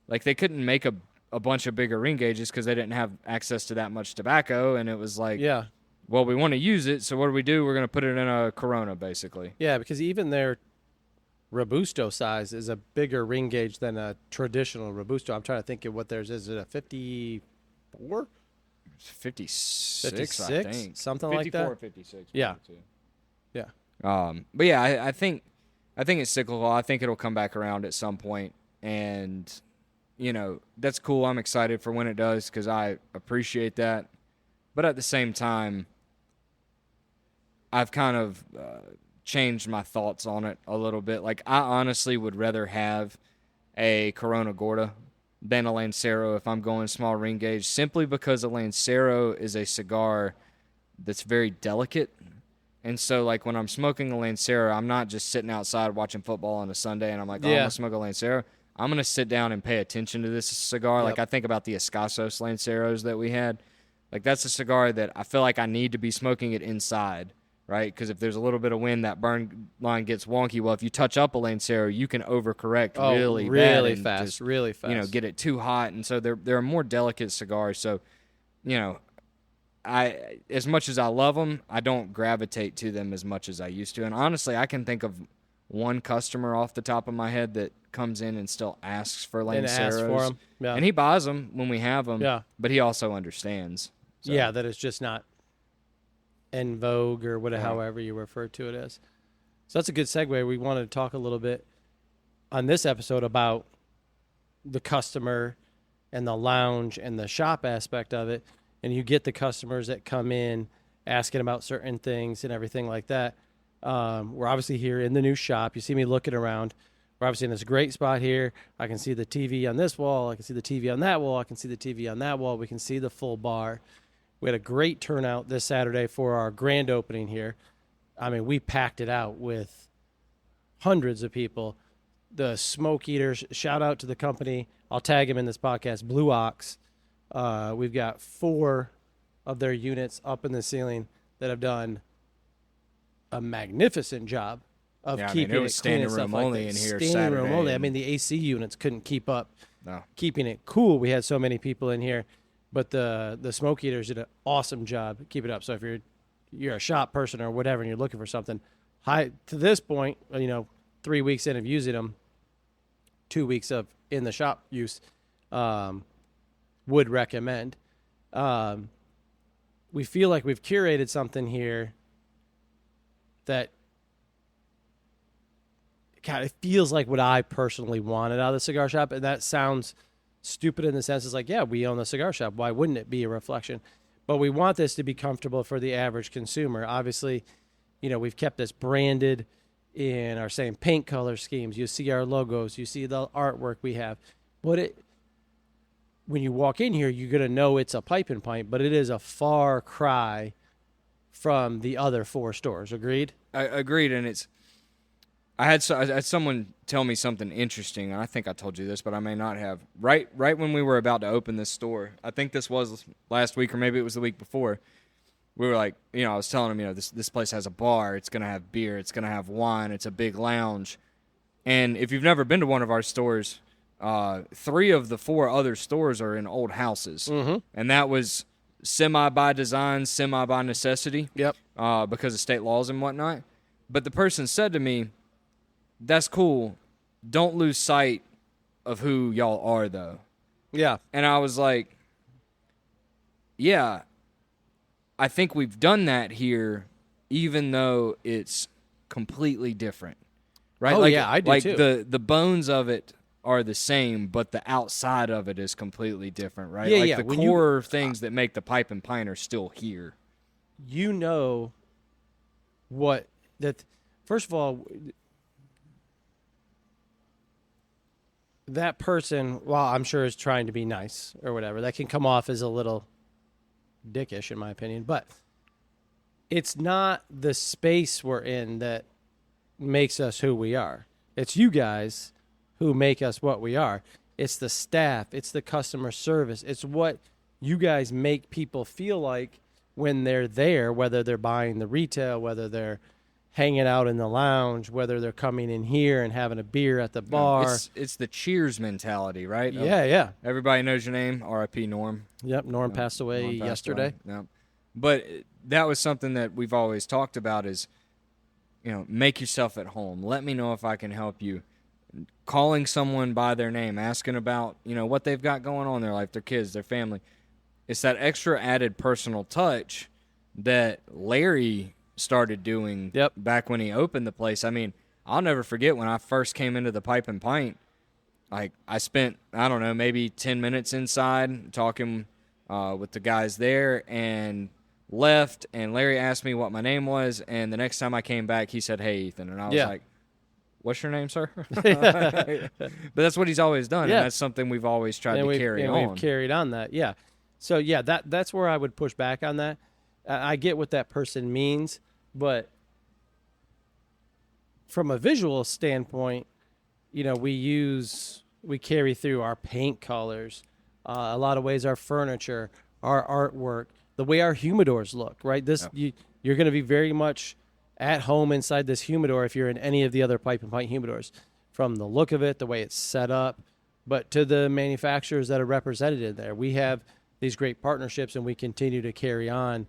Speaker 3: Like they couldn't make a bunch of bigger ring gauges because they didn't have access to that much tobacco, and it was like, well, we want to use it, so what do? We're going to put it in a Corona, basically.
Speaker 2: Yeah, because even their Robusto size is a bigger ring gauge than a traditional Robusto. I'm trying to think of what theirs is. Is it a 54?
Speaker 3: 56, I think.
Speaker 2: Something like that?
Speaker 3: 54 or 56.
Speaker 2: Yeah.
Speaker 3: Yeah. But yeah, I think it's cyclical. I think it'll come back around at some point, and you know, that's cool. I'm excited for when it does because I appreciate that. But at the same time, I've kind of changed my thoughts on it a little bit. Like, I honestly would rather have a Corona Gorda than a Lancero if I'm going small ring gauge, simply because a Lancero is a cigar that's very delicate. And so, like, when I'm smoking a Lancero, I'm not just sitting outside watching football on a Sunday and I'm like, I'm going to smoke a Lancero. I'm going to sit down and pay attention to this cigar. Like, I think about the Escasos Lanceros that we had. Like, that's a cigar that I feel like I need to be smoking it inside, right? Because if there's a little bit of wind, that burn line gets wonky. Well, if you touch up a Lancero, you can overcorrect really fast. You know, get it too hot. And so they're more delicate cigars. So, you know, as much as I love them, I don't gravitate to them as much as I used to. And honestly, I can think of one customer off the top of my head that comes in and still asks for Lanceros. And he buys them when we have them. Yeah. But he also understands. So.
Speaker 2: Yeah, that it's just not en vogue or whatever, however you refer to it as. So that's a good segue. We wanted to talk a little bit on this episode about the customer and the lounge and the shop aspect of it. And you get the customers that come in asking about certain things and everything like that. We're obviously here in the new shop. You see me looking around. We're obviously in this great spot here. I can see the TV on this wall. I can see the TV on that wall. I can see the TV on that wall. We can see the full bar. We had a great turnout this Saturday for our grand opening here. I mean, we packed it out with hundreds of people. The Smoke Eaters, shout out to the company. I'll tag him in this podcast, Blue Ox. We've got 4 of their units up in the ceiling that have done a magnificent job of keeping
Speaker 3: it was standing room only in here.
Speaker 2: Standing room only. I mean, the AC units couldn't keep up keeping it cool. We had so many people in here, but the smoke heaters did an awesome job keeping it up. So if you're a shop person or whatever and you're looking for something high to this point, 3 weeks in of using them, 2 weeks of in the shop use, would recommend. We feel like we've curated something here that God, it feels like what I personally wanted out of the cigar shop. And that sounds stupid in the sense it's like, yeah, we own the cigar shop. Why wouldn't it be a reflection? But we want this to be comfortable for the average consumer. Obviously, we've kept this branded in our same paint color schemes. You see our logos. You see the artwork we have. But when you walk in here, you're going to know it's a pipe and pint, but it is a far cry from the other 4 stores. Agreed?
Speaker 3: Agreed, and I had someone tell me something interesting, and I think I told you this, but I may not have. Right when we were about to open this store, I think this was last week or maybe it was the week before, we were like, I was telling him, this place has a bar, it's going to have beer, it's going to have wine, it's a big lounge. And if you've never been to one of our stores, 3 of the 4 other stores are in old houses. Mm-hmm. And that was semi by design, semi by necessity.
Speaker 2: Yep.
Speaker 3: Because of state laws and whatnot. But the person said to me, that's cool. Don't lose sight of who y'all are, though.
Speaker 2: Yeah.
Speaker 3: And I was like, yeah, I think we've done that here, even though it's completely different. Right?
Speaker 2: Oh, yeah, I do too.
Speaker 3: The bones of it are the same, but the outside of it is completely different, right?
Speaker 2: Yeah,
Speaker 3: the core things that make the pipe and pint are still here.
Speaker 2: First of all, that person, while I'm sure is trying to be nice or whatever, that can come off as a little dickish in my opinion, but it's not the space we're in that makes us who we are. It's you guys who make us what we are. It's the staff. It's the customer service. It's what you guys make people feel like when they're there, whether they're buying the retail, whether they're hanging out in the lounge, whether they're coming in here and having a beer at the bar.
Speaker 3: It's the cheers mentality, right?
Speaker 2: Yeah.
Speaker 3: Everybody knows your name, R.I.P. Norm.
Speaker 2: Yep, Norm passed away yesterday.
Speaker 3: Yep. But that was something that we've always talked about is, make yourself at home. Let me know if I can help you. Calling someone by their name, asking about, what they've got going on in their life, their kids, their family. It's that extra added personal touch that Larry started doing back when he opened the place. I mean, I'll never forget when I first came into the Pipe and Pint. Like, I spent, I don't know, maybe 10 minutes inside talking with the guys there and left, and Larry asked me what my name was, and the next time I came back, he said, "Hey, Ethan," and I was like, "What's your name, sir?" But that's what he's always done, and that's something we've always tried to carry on.
Speaker 2: We've carried on that, yeah. So, yeah, that's where I would push back on that. I get what that person means, but from a visual standpoint, we carry through our paint colors, a lot of ways our furniture, our artwork, the way our humidors look, right? You're going to be very much at home inside this humidor if you're in any of the other Pipe and Pint humidors, from the look of it, the way it's set up, but to the manufacturers that are represented in there. We have these great partnerships, and we continue to carry on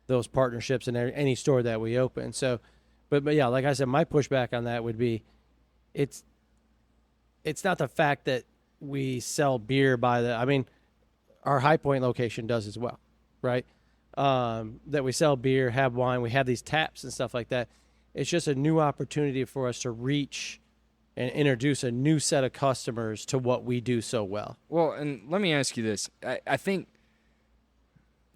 Speaker 2: those partnerships in any store that we open. So, but yeah, like I said, my pushback on that would be, it's not the fact that we sell beer our High Point location does as well, right? That we sell beer, have wine, we have these taps and stuff like that. It's just a new opportunity for us to reach and introduce a new set of customers to what we do so well.
Speaker 3: Well, and let me ask you this. I think,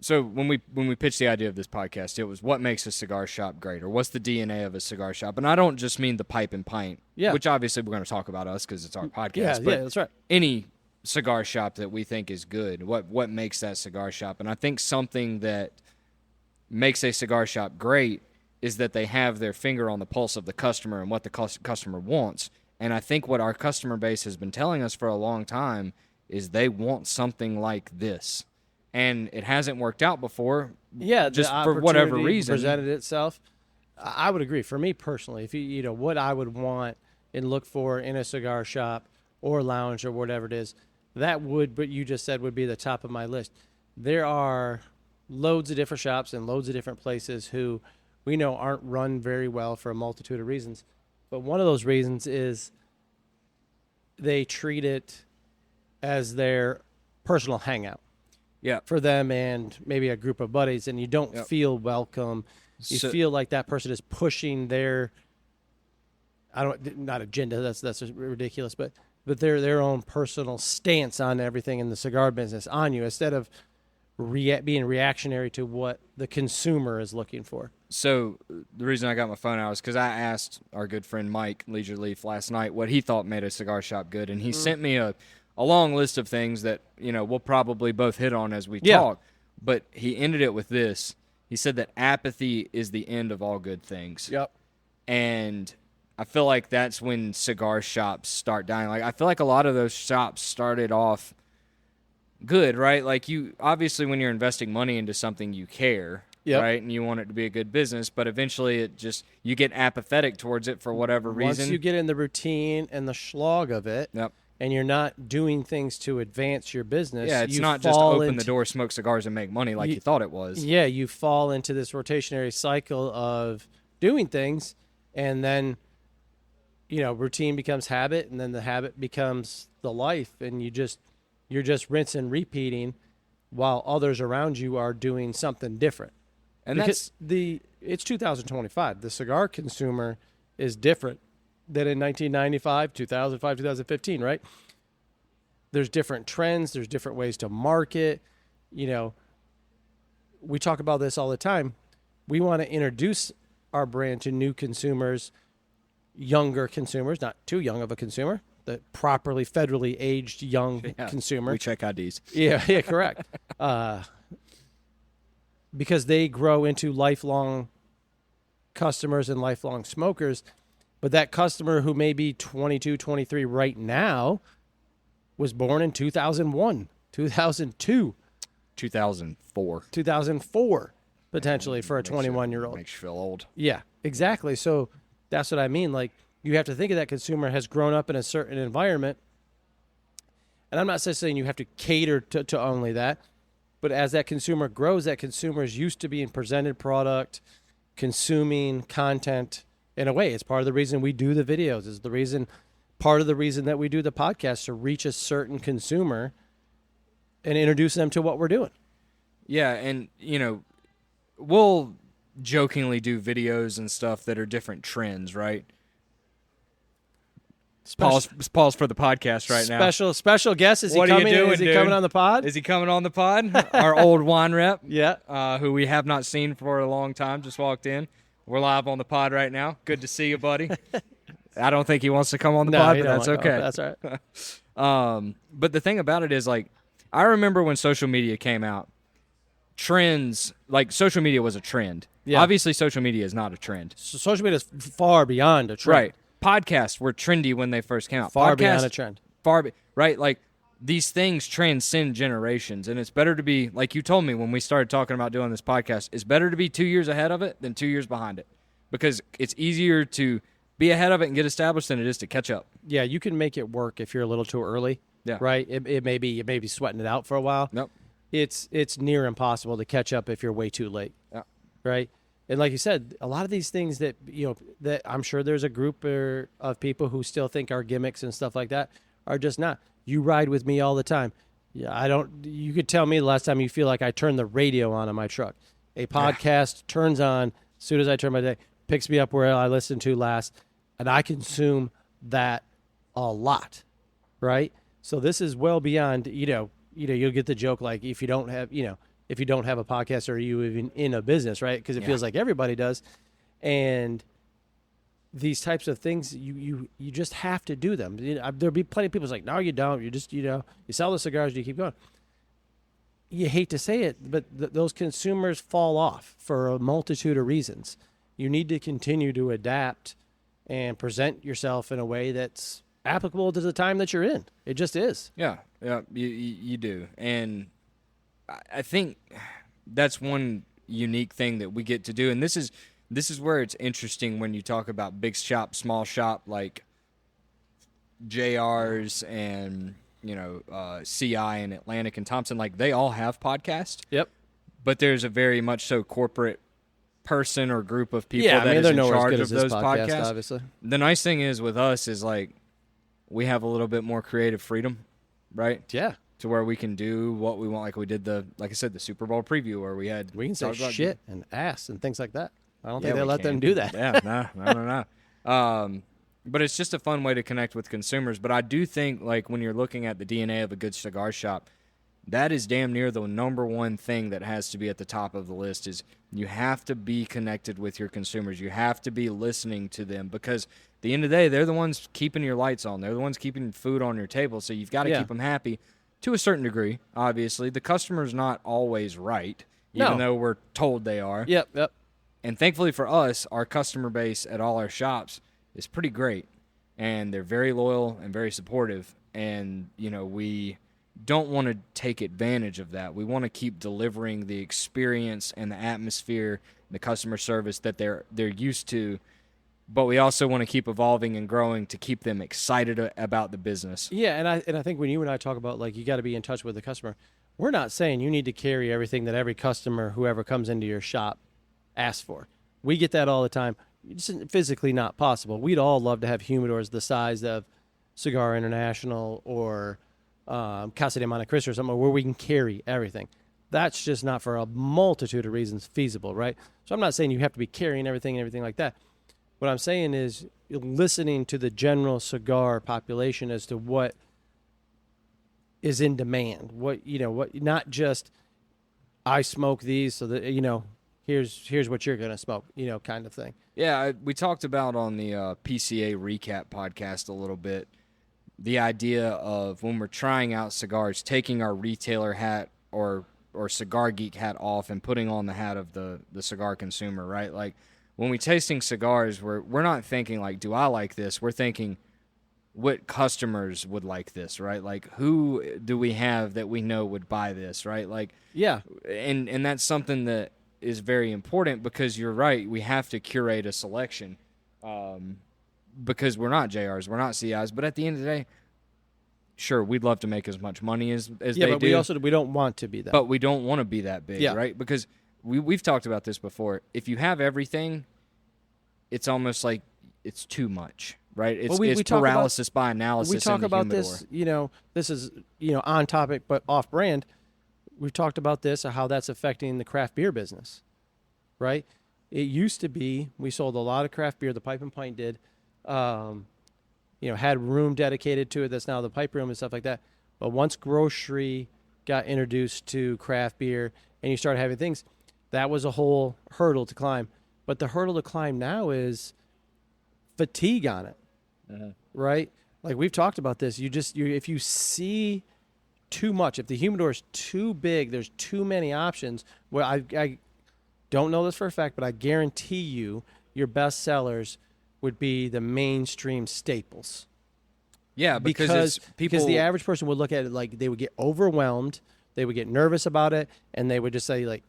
Speaker 3: so when we pitched the idea of this podcast, it was what makes a cigar shop great, or what's the DNA of a cigar shop? And I don't just mean the Pipe and Pint, which obviously we're going to talk about us because it's our podcast.
Speaker 2: Yeah, that's right.
Speaker 3: Any cigar shop that we think is good, what makes that cigar shop? And I think something that makes a cigar shop great is that they have their finger on the pulse of the customer and what the customer wants. And I think what our customer base has been telling us for a long time is they want something like this. And it hasn't worked out before.
Speaker 2: Yeah,
Speaker 3: just for whatever reason.
Speaker 2: Presented itself. I would agree. For me personally, if you know what I would want and look for in a cigar shop or lounge or whatever it is, that would, but you just said would be the top of my list. There are loads of different shops and loads of different places who we know aren't run very well for a multitude of reasons. But one of those reasons is they treat it as their personal hangout.
Speaker 3: Yeah.
Speaker 2: For them and maybe a group of buddies, and you don't feel welcome. You feel like that person is pushing their, not agenda, that's ridiculous, but their own personal stance on everything in the cigar business on you, instead of being reactionary to what the consumer is looking for.
Speaker 3: So the reason I got my phone out is because I asked our good friend Mike Leisure Leaf last night what he thought made a cigar shop good, and he sent me a long list of things that, you know, we'll probably both hit on as we talk. But he ended it with this. He said that apathy is the end of all good things.
Speaker 2: Yep.
Speaker 3: And I feel like that's when cigar shops start dying. Like, I feel like a lot of those shops started off good, right? Like, you obviously, when you're investing money into something, you care, right? And you want it to be a good business, but eventually it just, you get apathetic towards it for whatever reason.
Speaker 2: Once you get in the routine and the slog of it, and you're not doing things to advance your business.
Speaker 3: Yeah, it's not just open the door, smoke cigars, and make money like you thought it was.
Speaker 2: Yeah, you fall into this rotationary cycle of doing things, and then, you know, routine becomes habit, and then the habit becomes the life, and you're just rinse and repeating while others around you are doing something different. And because it's 2025. The cigar consumer is different than in 1995, 2005, 2015, right? There's different trends. There's different ways to market. You know, we talk about this all the time. We want to introduce our brand to new consumers, younger consumers, not too young of a consumer, the properly federally aged young consumer.
Speaker 3: We check IDs.
Speaker 2: Yeah, correct. Because they grow into lifelong customers and lifelong smokers. But that customer who may be 22, 23 right now was born in 2001, 2002. 2004, potentially, for a 21-year-old.
Speaker 3: Makes you feel old.
Speaker 2: Yeah, exactly. So that's what I mean. Like, you have to think of that consumer has grown up in a certain environment. And I'm not saying you have to cater to only that. But as that consumer grows, that consumer is used to being presented product, consuming content. In a way, it's part of the reason we do the videos. Is part of the reason that we do the podcast, to reach a certain consumer and introduce them to what we're doing.
Speaker 3: Yeah, and, you know, we'll jokingly do videos and stuff that are different trends, right? Pause for the podcast right now.
Speaker 2: Special guest. Is he coming? Is he coming on the pod?
Speaker 3: Is he coming on the pod? Our old wine rep.
Speaker 2: Yeah.
Speaker 3: Who we have not seen for a long time, just walked in. We're live on the pod right now. Good to see you, buddy. I don't think he wants to come on the pod, but that's okay.
Speaker 2: That's all right.
Speaker 3: But the thing about it is, like, I remember when social media came out, trends, like, social media was a trend. Yeah. Obviously, social media is not a trend.
Speaker 2: So social media is far beyond a trend.
Speaker 3: Right. Podcasts were trendy when they first came out.
Speaker 2: Far beyond a trend.
Speaker 3: Right? Like, these things transcend generations, and it's better to be, like you told me when we started talking about doing this podcast, it's better to be 2 years ahead of it than 2 years behind it, because it's easier to be ahead of it and get established than it is to catch up.
Speaker 2: Yeah, you can make it work if you're a little too early.
Speaker 3: Yeah.
Speaker 2: Right? It may be sweating it out for a while.
Speaker 3: Nope.
Speaker 2: It's near impossible to catch up if you're way too late.
Speaker 3: Yeah.
Speaker 2: Right? And like you said, a lot of these things that, you know, that I'm sure there's a group of people who still think are gimmicks and stuff like that are just not. You ride with me all the time. Yeah, you could tell me the last time you feel like I turned the radio on in my truck. A podcast turns on as soon as I turn my day, picks me up where I listened to last, and I consume that a lot, right? So this is well beyond, you'll get the joke, like, if you don't have a podcast, are you even in a business, right? Because it feels like everybody does. And these types of things, you just have to do them. There'll be plenty of people who's like, no, you don't. You just, you sell the cigars, you keep going. You hate to say it, but those consumers fall off for a multitude of reasons. You need to continue to adapt and present yourself in a way that's applicable to the time that you're in. It just is.
Speaker 3: Yeah, you do. And I think that's one unique thing that we get to do. And this is this is where it's interesting when you talk about big shop, small shop, like JR's and, CI and Atlantic and Thompson. Like, they all have podcasts.
Speaker 2: Yep.
Speaker 3: But there's a very much so corporate person or group of people that is in charge of those podcasts.
Speaker 2: Obviously.
Speaker 3: The nice thing is with us is, like, we have a little bit more creative freedom, right?
Speaker 2: Yeah.
Speaker 3: To where we can do what we want. Like we did like I said, the Super Bowl preview where we
Speaker 2: can say shit and ass and things like that. I don't think they let them
Speaker 3: can.
Speaker 2: do that.
Speaker 3: Yeah, no. But it's just a fun way to connect with consumers. But I do think, like, when you're looking at the DNA of a good cigar shop, that is damn near the number one thing that has to be at the top of the list is you have to be connected with your consumers. You have to be listening to them because at the end of the day, they're the ones keeping your lights on. They're the ones keeping food on your table. So you've got to keep them happy to a certain degree, obviously. The customer's not always right, even though we're told they are.
Speaker 2: Yep.
Speaker 3: And thankfully for us, our customer base at all our shops is pretty great. And they're very loyal and very supportive. And, we don't want to take advantage of that. We want to keep delivering the experience and the atmosphere, the customer service that they're used to, but we also want to keep evolving and growing to keep them excited about the business.
Speaker 2: Yeah, and I think when you and I talk about, like, you got to be in touch with the customer, we're not saying you need to carry everything that every customer, whoever comes into your shop, asks for. We get that all the time. It's physically not possible. We'd all love to have humidors the size of Cigar International or Casa de Monte Cristo or something where we can carry everything. That's just not, for a multitude of reasons, feasible, right? So I'm not saying you have to be carrying everything and everything like that. What I'm saying is listening to the general cigar population as to what is in demand. What not just I smoke these so that here's what you're gonna smoke, kind of thing.
Speaker 3: Yeah, we talked about on the PCA recap podcast a little bit the idea of when we're trying out cigars, taking our retailer hat or cigar geek hat off and putting on the hat of the cigar consumer, right? Like, when we're tasting cigars, we're not thinking, like, do I like this? We're thinking, what customers would like this, right? Like, who do we have that we know would buy this, right? Like,
Speaker 2: yeah.
Speaker 3: And that's something that is very important because you're right. We have to curate a selection because we're not JRs, we're not CIs. But at the end of the day, sure, we'd love to make as much money as they do.
Speaker 2: Yeah, but we don't want to be that.
Speaker 3: But we don't want to be that big, right? Because we've talked about this before. If you have everything, it's almost like it's too much, right? It's paralysis by analysis.
Speaker 2: We talk about this, this is, on topic but off brand. We've talked about this, how that's affecting the craft beer business, right? It used to be we sold a lot of craft beer. The Pipe and Pint did, had room dedicated to it. That's now the Pipe Room and stuff like that. But once grocery got introduced to craft beer and you started having things, that was a whole hurdle to climb. But the hurdle to climb now is fatigue on it, right? Like, we've talked about this. If you see too much, if the humidor is too big, there's too many options. Well, I don't know this for a fact, but I guarantee you your best sellers would be the mainstream staples.
Speaker 3: Yeah, because
Speaker 2: the average person would look at it like they would get overwhelmed, they would get nervous about it, and they would just say, like,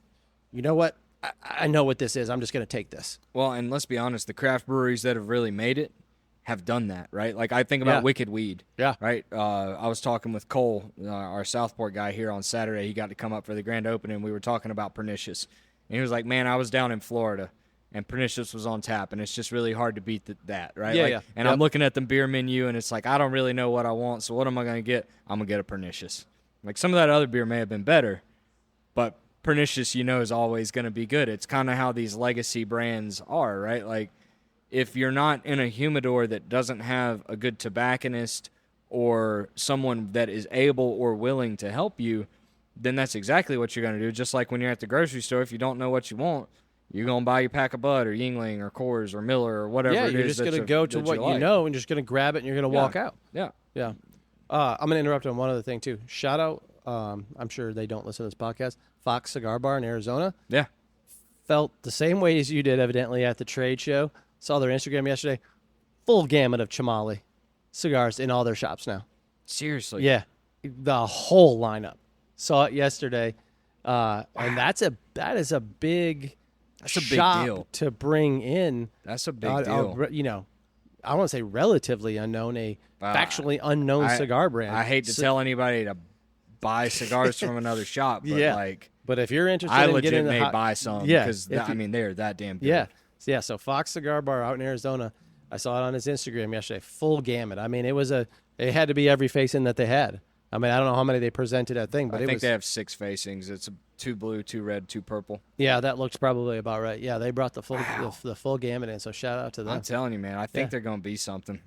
Speaker 2: you know what? I know what this is. I'm just going to take this.
Speaker 3: Well, and let's be honest, the craft breweries that have really made it have done that, right? Like, I think about Wicked Weed, right? I was talking with Cole, our Southport guy, here on Saturday. He got to come up for the grand opening. We were talking about Pernicious. And he was like, man, I was down in Florida, and Pernicious was on tap, and it's just really hard to beat that, right? And I'm looking at the beer menu, and it's like, I don't really know what I want, so what am I going to get? I'm going to get a Pernicious. Like, some of that other beer may have been better, but Pernicious, is always going to be good. It's kind of how these legacy brands are, right? Like, if you're not in a humidor that doesn't have a good tobacconist or someone that is able or willing to help you, then that's exactly what you're going to do. Just like when you're at the grocery store, if you don't know what you want, you're going to buy your pack of Bud or Yingling or Coors or Miller or whatever it is.
Speaker 2: Yeah, you're just going to go to what you know and just going to grab it and you're going to walk out.
Speaker 3: Yeah.
Speaker 2: I'm going to interrupt on one other thing, too. Shout out, I'm sure they don't listen to this podcast, Fox Cigar Bar in Arizona.
Speaker 3: Yeah.
Speaker 2: Felt the same way as you did, evidently, at the trade show. Saw their Instagram yesterday. Full gamut of Chamali cigars in all their shops now.
Speaker 3: Seriously?
Speaker 2: Yeah. The whole lineup. Saw it yesterday. And that is a big
Speaker 3: That's a big
Speaker 2: shop
Speaker 3: deal
Speaker 2: to bring in.
Speaker 3: That's a big deal.
Speaker 2: You know, I want to say relatively unknown, factually unknown cigar brand.
Speaker 3: I hate to tell anybody to buy cigars from another shop, but
Speaker 2: but if you're interested
Speaker 3: I
Speaker 2: in
Speaker 3: legit
Speaker 2: getting
Speaker 3: may buy some because they're that damn good.
Speaker 2: Yeah. So Fox Cigar Bar out in Arizona, I saw it on his Instagram yesterday. Full gamut. I mean, it had to be every facing that they had. I mean, I don't know how many they presented at thing, but
Speaker 3: I think they have 6 facings. It's 2 blue, 2 red, 2 purple.
Speaker 2: Yeah, that looks probably about right. Yeah, they brought the full gamut in. So shout out to them.
Speaker 3: I'm telling you, man, I think they're going to be something.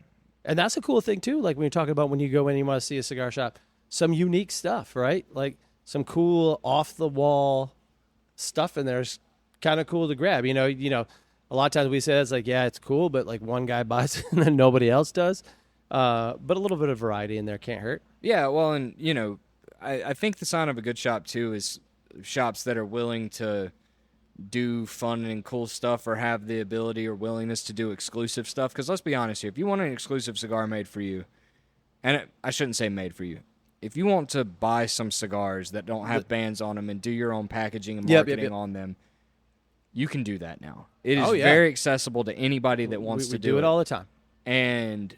Speaker 2: And that's a cool thing too. Like when you're talking about when you go in and you want to see a cigar shop, some unique stuff, right? Like some cool off the wall stuff in there is kind of cool to grab. You know, a lot of times we say it's like, yeah, it's cool, but like one guy buys it and then nobody else does. But a little bit of variety in there can't hurt.
Speaker 3: Yeah, well, and I think the sign of a good shop too is shops that are willing to do fun and cool stuff or have the ability or willingness to do exclusive stuff. Because let's be honest here, if you want an exclusive cigar made for you, and I shouldn't say made for you, if you want to buy some cigars that don't have bands on them and do your own packaging and marketing on them, you can do that now. It is very accessible to anybody that wants to do
Speaker 2: it all the time.
Speaker 3: And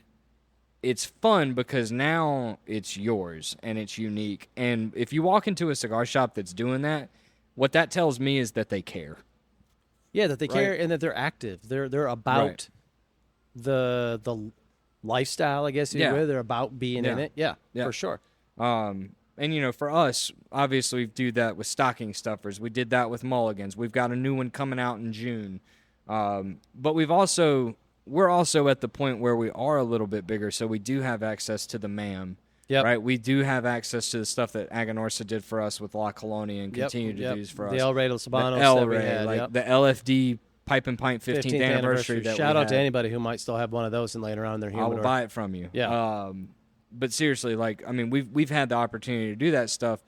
Speaker 3: it's fun because now it's yours and it's unique. And if you walk into a cigar shop that's doing that, what that tells me is that they care.
Speaker 2: Yeah, that they care and that they're active. They're about the lifestyle, I guess you would. They're about being in it. Yeah, for sure.
Speaker 3: And for us, obviously we do that with stocking stuffers. We did that with mulligans. We've got a new one coming out in June. But we're also at the point where we are a little bit bigger, so we do have access to the MAM. Yep. Right, we do have access to the stuff that Aganorsa did for us with La Colonia and continue to do for us.
Speaker 2: The El Rey Los Habanos that we had.
Speaker 3: The LFD Pipe and Pint 15th anniversary.
Speaker 2: Shout out to anybody who might still have one of those and laying around in their humidor.
Speaker 3: I will buy it from you.
Speaker 2: Yeah.
Speaker 3: But seriously, we've had the opportunity to do that stuff,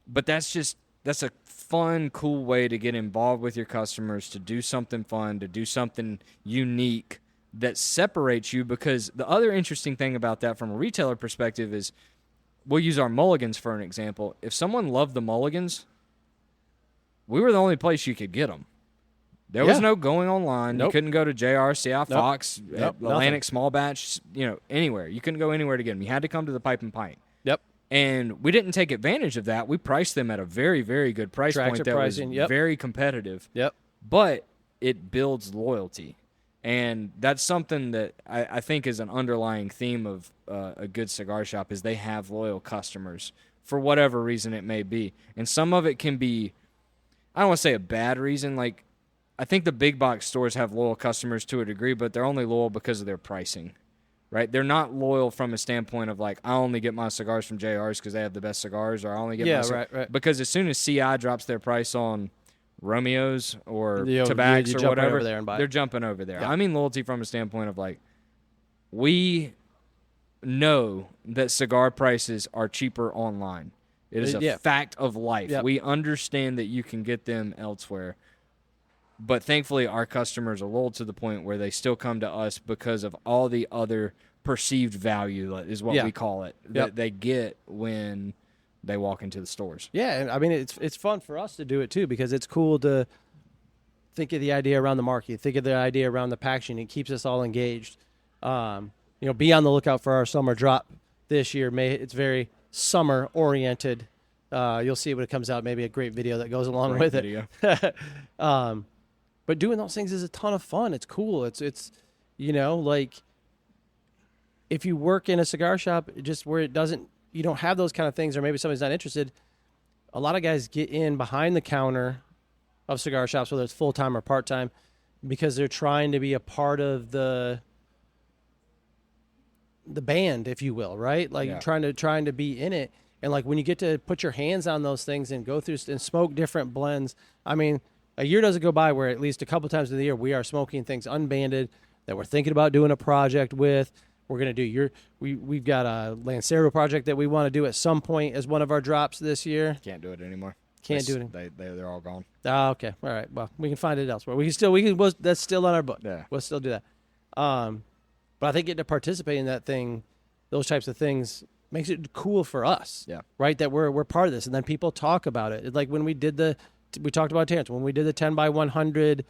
Speaker 3: but that's a fun, cool way to get involved with your customers, to do something fun, to do something unique that separates you. Because the other interesting thing about that from a retailer perspective is, we'll use our mulligans for an example. If someone loved the mulligans, we were the only place you could get them. There was no going online. Nope. You couldn't go to JR, CI Fox, Atlantic Small Batch, anywhere. You couldn't go anywhere to get them. You had to come to the Pipe and Pint.
Speaker 2: Yep.
Speaker 3: And we didn't take advantage of that. We priced them at a very, very good price point that was very competitive.
Speaker 2: Yep.
Speaker 3: But it builds loyalty. And that's something that I think is an underlying theme of a good cigar shop, is they have loyal customers for whatever reason it may be. And some of it can be, I don't want to say a bad reason. Like, I think the big box stores have loyal customers to a degree, but they're only loyal because of their pricing, right? They're not loyal from a standpoint of like, I only get my cigars from JR's because they have the best cigars, or I only get
Speaker 2: right.
Speaker 3: Because as soon as CI drops their price on Romeo's or Tobacco or whatever, they're jumping over there. I mean loyalty from a standpoint of like, we know that cigar prices are cheaper online. It is a fact of life. Yep. We understand that you can get them elsewhere. But thankfully, our customers are loyal to the point where they still come to us because of all the other perceived value, is what we call it, that they get when they walk into the stores.
Speaker 2: Yeah, and I mean, it's fun for us to do it too, because it's cool to think of the idea around the market, think of the idea around the packaging. It keeps us all engaged. Be on the lookout for our summer drop this year. It's very summer oriented. You'll see when it comes out, maybe a great video that goes along with it. But doing those things is a ton of fun. It's cool. It's like if you work in a cigar shop, just where you don't have those kind of things, or maybe somebody's not interested. A lot of guys get in behind the counter of cigar shops, whether it's full-time or part-time, because they're trying to be a part of the band, if you will, right? Like trying to be in it. And like when you get to put your hands on those things and go through and smoke different blends, I mean, a year doesn't go by where at least a couple times in the year we are smoking things unbanded that we're thinking about doing a project with. We're going to do we've got a Lancero project that we want to do at some point as one of our drops this year.
Speaker 3: Can't do it anymore.
Speaker 2: Can't do it.
Speaker 3: They're all gone.
Speaker 2: Oh, okay. All right. Well, we can find it elsewhere. That's still on our book. Yeah. We'll still do that. But I think getting to participate in that thing, those types of things, makes it cool for us. Yeah. Right? That we're part of this. And then people talk about it. Like when we did the we talked about Terrence, when we did the 10 by 100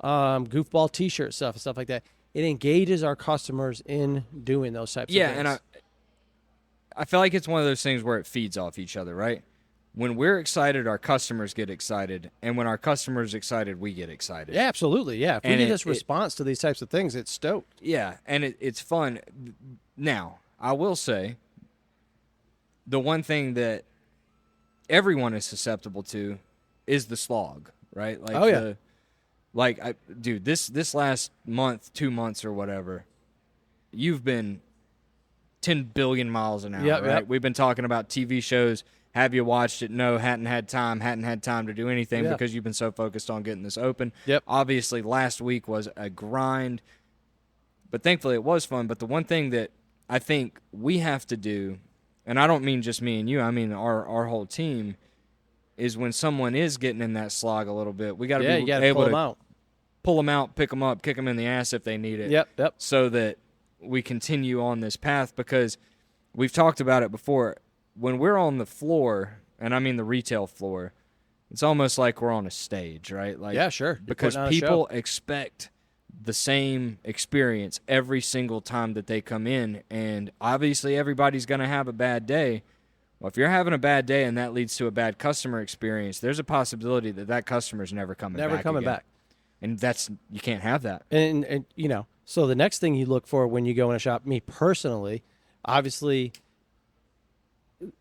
Speaker 2: goofball T-shirt stuff like that, it engages our customers in doing those types of things.
Speaker 3: Yeah, and I feel like it's one of those things where it feeds off each other, right? When we're excited, our customers get excited, and when our customers excited, we get excited.
Speaker 2: Yeah, absolutely. Yeah, if we get this response to these types of things, it's stoked.
Speaker 3: Yeah, and it's fun. Now, I will say, the one thing that everyone is susceptible to is the slog, right? Like, dude, this last month, 2 months or whatever, you've been 10 billion miles an hour, right? Yep. We've been talking about TV shows. Have you watched it? No, hadn't had time to do anything because you've been so focused on getting this open.
Speaker 2: Yep.
Speaker 3: Obviously, last week was a grind, but thankfully it was fun. But the one thing that I think we have to do, and I don't mean just me and you, I mean our whole team, is when someone is getting in that slog a little bit, we got to be able to pull them out, pick them up, kick them in the ass if they need it.
Speaker 2: Yep.
Speaker 3: So that we continue on this path, because we've talked about it before. When we're on the floor, and I mean the retail floor, it's almost like we're on a stage, right? Like,
Speaker 2: yeah, sure.
Speaker 3: Because people expect the same experience every single time that they come in, and obviously everybody's going to have a bad day. Well, if you're having a bad day and that leads to a bad customer experience, there's a possibility that customer's never coming back. And you can't have that.
Speaker 2: And so the next thing you look for when you go in a shop, me personally, obviously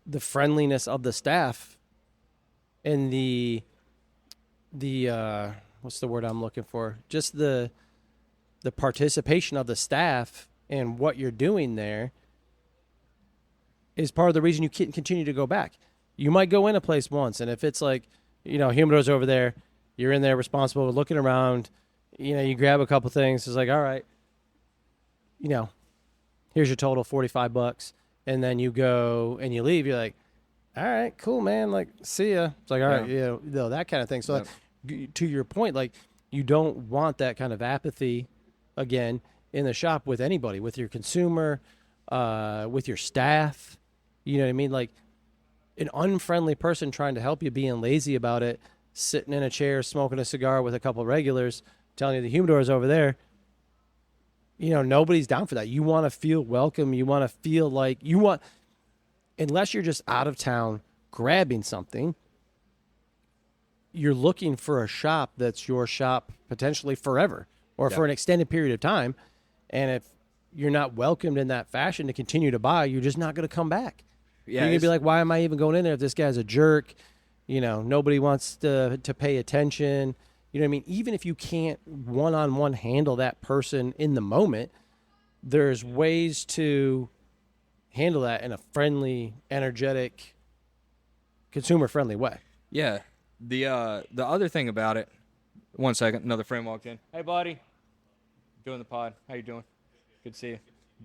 Speaker 2: the friendliness of the staff and the what's the word I'm looking for? Just the participation of the staff and what you're doing there is part of the reason you can continue to go back. You might go in a place once, and if it's like, humidor's over there, you're in there responsible, looking around, you grab a couple things, it's like, all right, here's your total, $45. And then you go and you leave. You're like, all right, cool, man. Like, see ya. It's like, all right, that kind of thing. So, to your point, like, you don't want that kind of apathy again in the shop with anybody, with your consumer, with your staff. You know what I mean? Like, an unfriendly person trying to help you, being lazy about it, sitting in a chair, smoking a cigar with a couple of regulars, telling you the humidor is over there. Nobody's down for that. You want to feel welcome. You want to feel like unless you're just out of town grabbing something, you're looking for a shop that's your shop potentially forever or for an extended period of time. And if you're not welcomed in that fashion to continue to buy, you're just not going to come back. Yeah, you're going to be like, why am I even going in there if this guy's a jerk? Nobody wants to pay attention. You know what I mean? Even if you can't one-on-one handle that person in the moment, there's ways to handle that in a friendly, energetic, consumer-friendly way.
Speaker 3: Yeah. The other thing about it, one second, another friend walked in. Hey, buddy. Doing the pod. How you doing? Good to see you.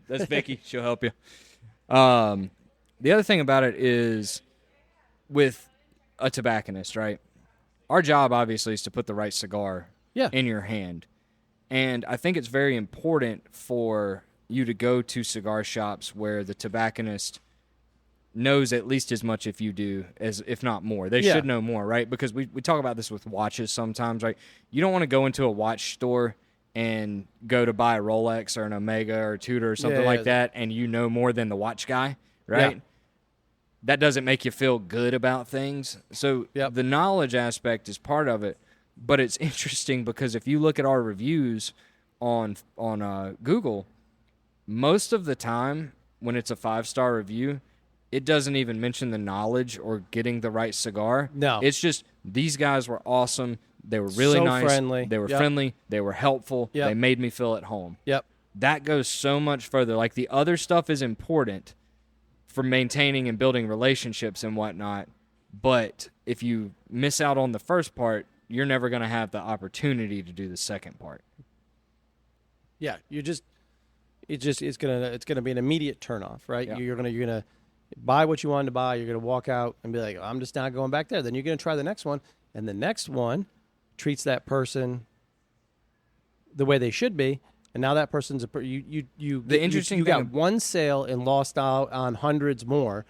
Speaker 3: That's Vicky. She'll help you. The other thing about it is with a tobacconist, right? Our job, obviously, is to put the right cigar in your hand. And I think it's very important for you to go to cigar shops where the tobacconist knows at least as much if you do, as if not more. They should know more, right? Because we talk about this with watches sometimes, right? You don't want to go into a watch store and go to buy a Rolex or an Omega or a Tudor or something like that, and you know more than the watch guy, right? Yeah. That doesn't make you feel good about things. So the knowledge aspect is part of it, but it's interesting because if you look at our reviews on Google, most of the time when it's a 5-star review, it doesn't even mention the knowledge or getting the right cigar.
Speaker 2: No.
Speaker 3: It's just these guys were awesome. They were really nice.
Speaker 2: Friendly.
Speaker 3: They were friendly. They were helpful. They made me feel at home.
Speaker 2: Yep.
Speaker 3: That goes so much further. Like, the other stuff is important for maintaining and building relationships and whatnot, but if you miss out on the first part, you're never going to have the opportunity to do the second part.
Speaker 2: Yeah, it's gonna be an immediate turnoff, right? Yeah. You're gonna buy what you wanted to buy. You're gonna walk out and be like, I'm just not going back there. Then you're gonna try the next one, and the next one treats that person the way they should be. And now that person's you got one sale and lost out on hundreds more.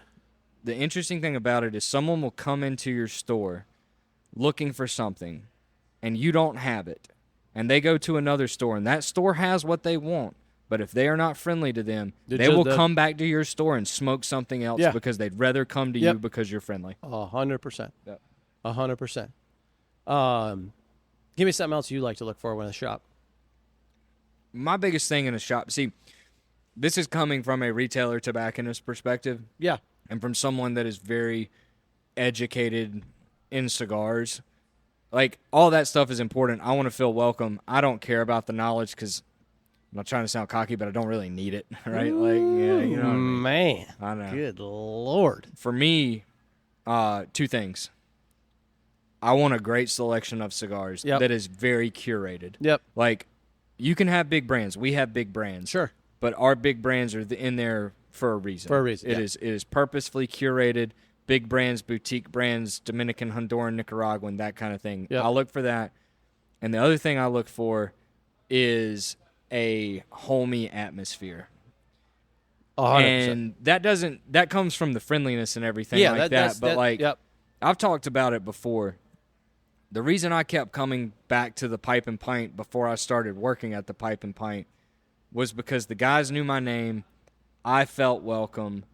Speaker 3: The interesting thing about it is someone will come into your store looking for something and you don't have it, and they go to another store and that store has what they want, but if they are not friendly to them, they will come back to your store and smoke something else because they'd rather come to you because you're friendly.
Speaker 2: 100%.
Speaker 3: Yep.
Speaker 2: 100%. Give me something else you like to look for in a shop.
Speaker 3: My biggest thing in a shop, see, this is coming from a retailer tobacconist perspective.
Speaker 2: Yeah.
Speaker 3: And from someone that is very educated in cigars. Like, all that stuff is important. I want to feel welcome. I don't care about the knowledge because I'm not trying to sound cocky, but I don't really need it, right? Like, yeah, you know what I mean?
Speaker 2: Man.
Speaker 3: I know.
Speaker 2: Good Lord.
Speaker 3: For me, two things. I want a great selection of cigars that is very curated.
Speaker 2: Yep.
Speaker 3: Like, you can have big brands. We have big brands.
Speaker 2: Sure.
Speaker 3: But our big brands are in there for a reason.
Speaker 2: For a reason,
Speaker 3: It is purposefully curated. Big brands, boutique brands, Dominican, Honduran, Nicaraguan, that kind of thing.
Speaker 2: Yep.
Speaker 3: I look for that. And the other thing I look for is a homey atmosphere.
Speaker 2: 100%.
Speaker 3: And that comes from the friendliness and everything like that. But I've talked about it before. The reason I kept coming back to the Pipe and Pint before I started working at the Pipe and Pint was because the guys knew my name. I felt welcome.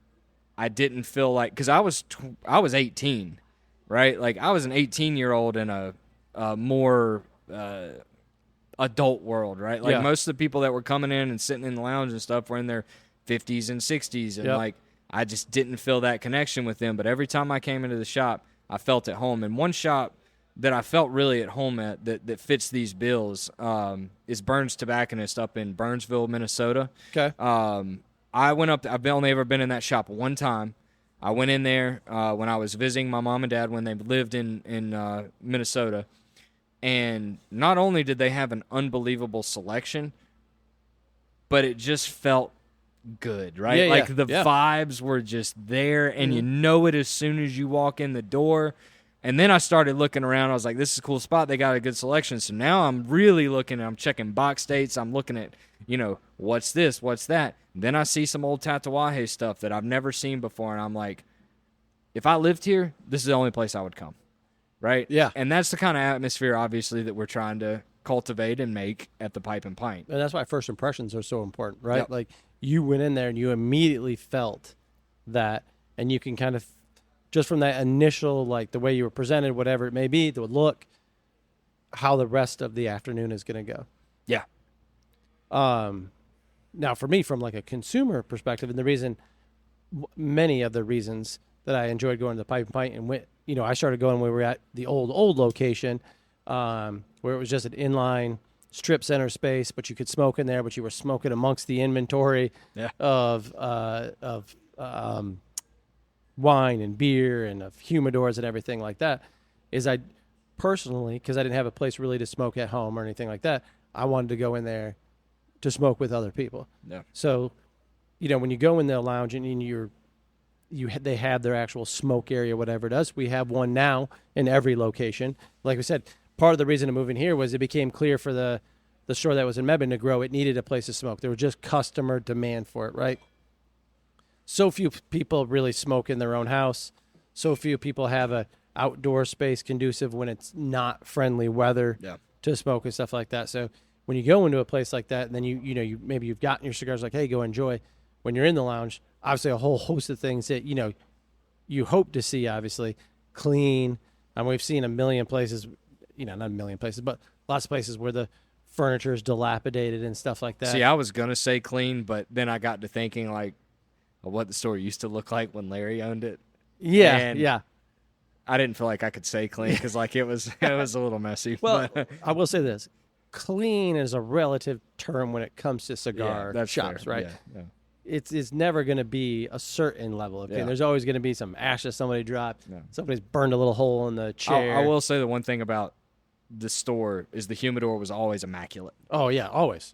Speaker 3: I didn't feel like, because I was 18, right? Like, I was an 18-year-old in a more adult world, right? Like, most of the people that were coming in and sitting in the lounge and stuff were in their 50s and 60s, and like, I just didn't feel that connection with them. But every time I came into the shop, I felt at home. And one shop that I felt really at home at that fits these bills is Burns Tobacconist up in Burnsville, Minnesota.
Speaker 2: Okay.
Speaker 3: I went up. I've only ever been in that shop one time. I went in there when I was visiting my mom and dad when they lived in Minnesota, and not only did they have an unbelievable selection, but it just felt good, right?
Speaker 2: Yeah,
Speaker 3: like the vibes were just there, and you know it as soon as you walk in the door. And then I started looking around. I was like, this is a cool spot. They got a good selection. So now I'm really looking. I'm checking box dates. I'm looking at, what's this? What's that? And then I see some old Tatuaje stuff that I've never seen before. And I'm like, if I lived here, this is the only place I would come. Right?
Speaker 2: Yeah.
Speaker 3: And that's the kind of atmosphere, obviously, that we're trying to cultivate and make at the Pipe and Pint.
Speaker 2: And that's why first impressions are so important, right?
Speaker 3: Yep.
Speaker 2: Like, you went in there and you immediately felt that, and you can kind of, just from that initial, like, the way you were presented, whatever it may be, the look, how the rest of the afternoon is going to go.
Speaker 3: Yeah.
Speaker 2: Now, for me, from like a consumer perspective, and the reason, many of the reasons that I enjoyed going to the Pipe and Pint and went, I started going when we were at the old location, where it was just an inline strip center space, but you could smoke in there, but you were smoking amongst the inventory of wine and beer and of humidors and everything like that. Is I personally, because I didn't have a place really to smoke at home or anything like that, I wanted to go in there to smoke with other people.
Speaker 3: Yeah.
Speaker 2: So, when you go in the lounge and they have their actual smoke area, whatever it is. We have one now in every location. Like we said, part of the reason of moving here was it became clear for the store that was in Mebane to grow. It needed a place to smoke. There was just customer demand for it, right? So few people really smoke in their own house. So few people have a outdoor space conducive when it's not friendly weather to smoke and stuff like that. So when you go into a place like that, and then you maybe you've gotten your cigars, like, hey, go enjoy. When you're in the lounge, obviously a whole host of things that you hope to see. Obviously, clean. And we've seen a million places, not a million places, but lots of places where the furniture is dilapidated and stuff like that.
Speaker 3: See, I was gonna say clean, but then I got to thinking like of what the store used to look like when Larry owned it.
Speaker 2: Yeah,
Speaker 3: and
Speaker 2: yeah.
Speaker 3: I didn't feel like I could say clean because like it was a little messy.
Speaker 2: Well,
Speaker 3: but
Speaker 2: I will say this: clean is a relative term when it comes to cigar
Speaker 3: that's
Speaker 2: shops,
Speaker 3: fair.
Speaker 2: right?
Speaker 3: Yeah.
Speaker 2: It's never going to be a certain level of clean.
Speaker 3: Yeah.
Speaker 2: There's always going to be some ashes somebody dropped. Yeah. Somebody's burned a little hole in the chair.
Speaker 3: I will say the one thing about the store is the humidor was always immaculate.
Speaker 2: Oh yeah, always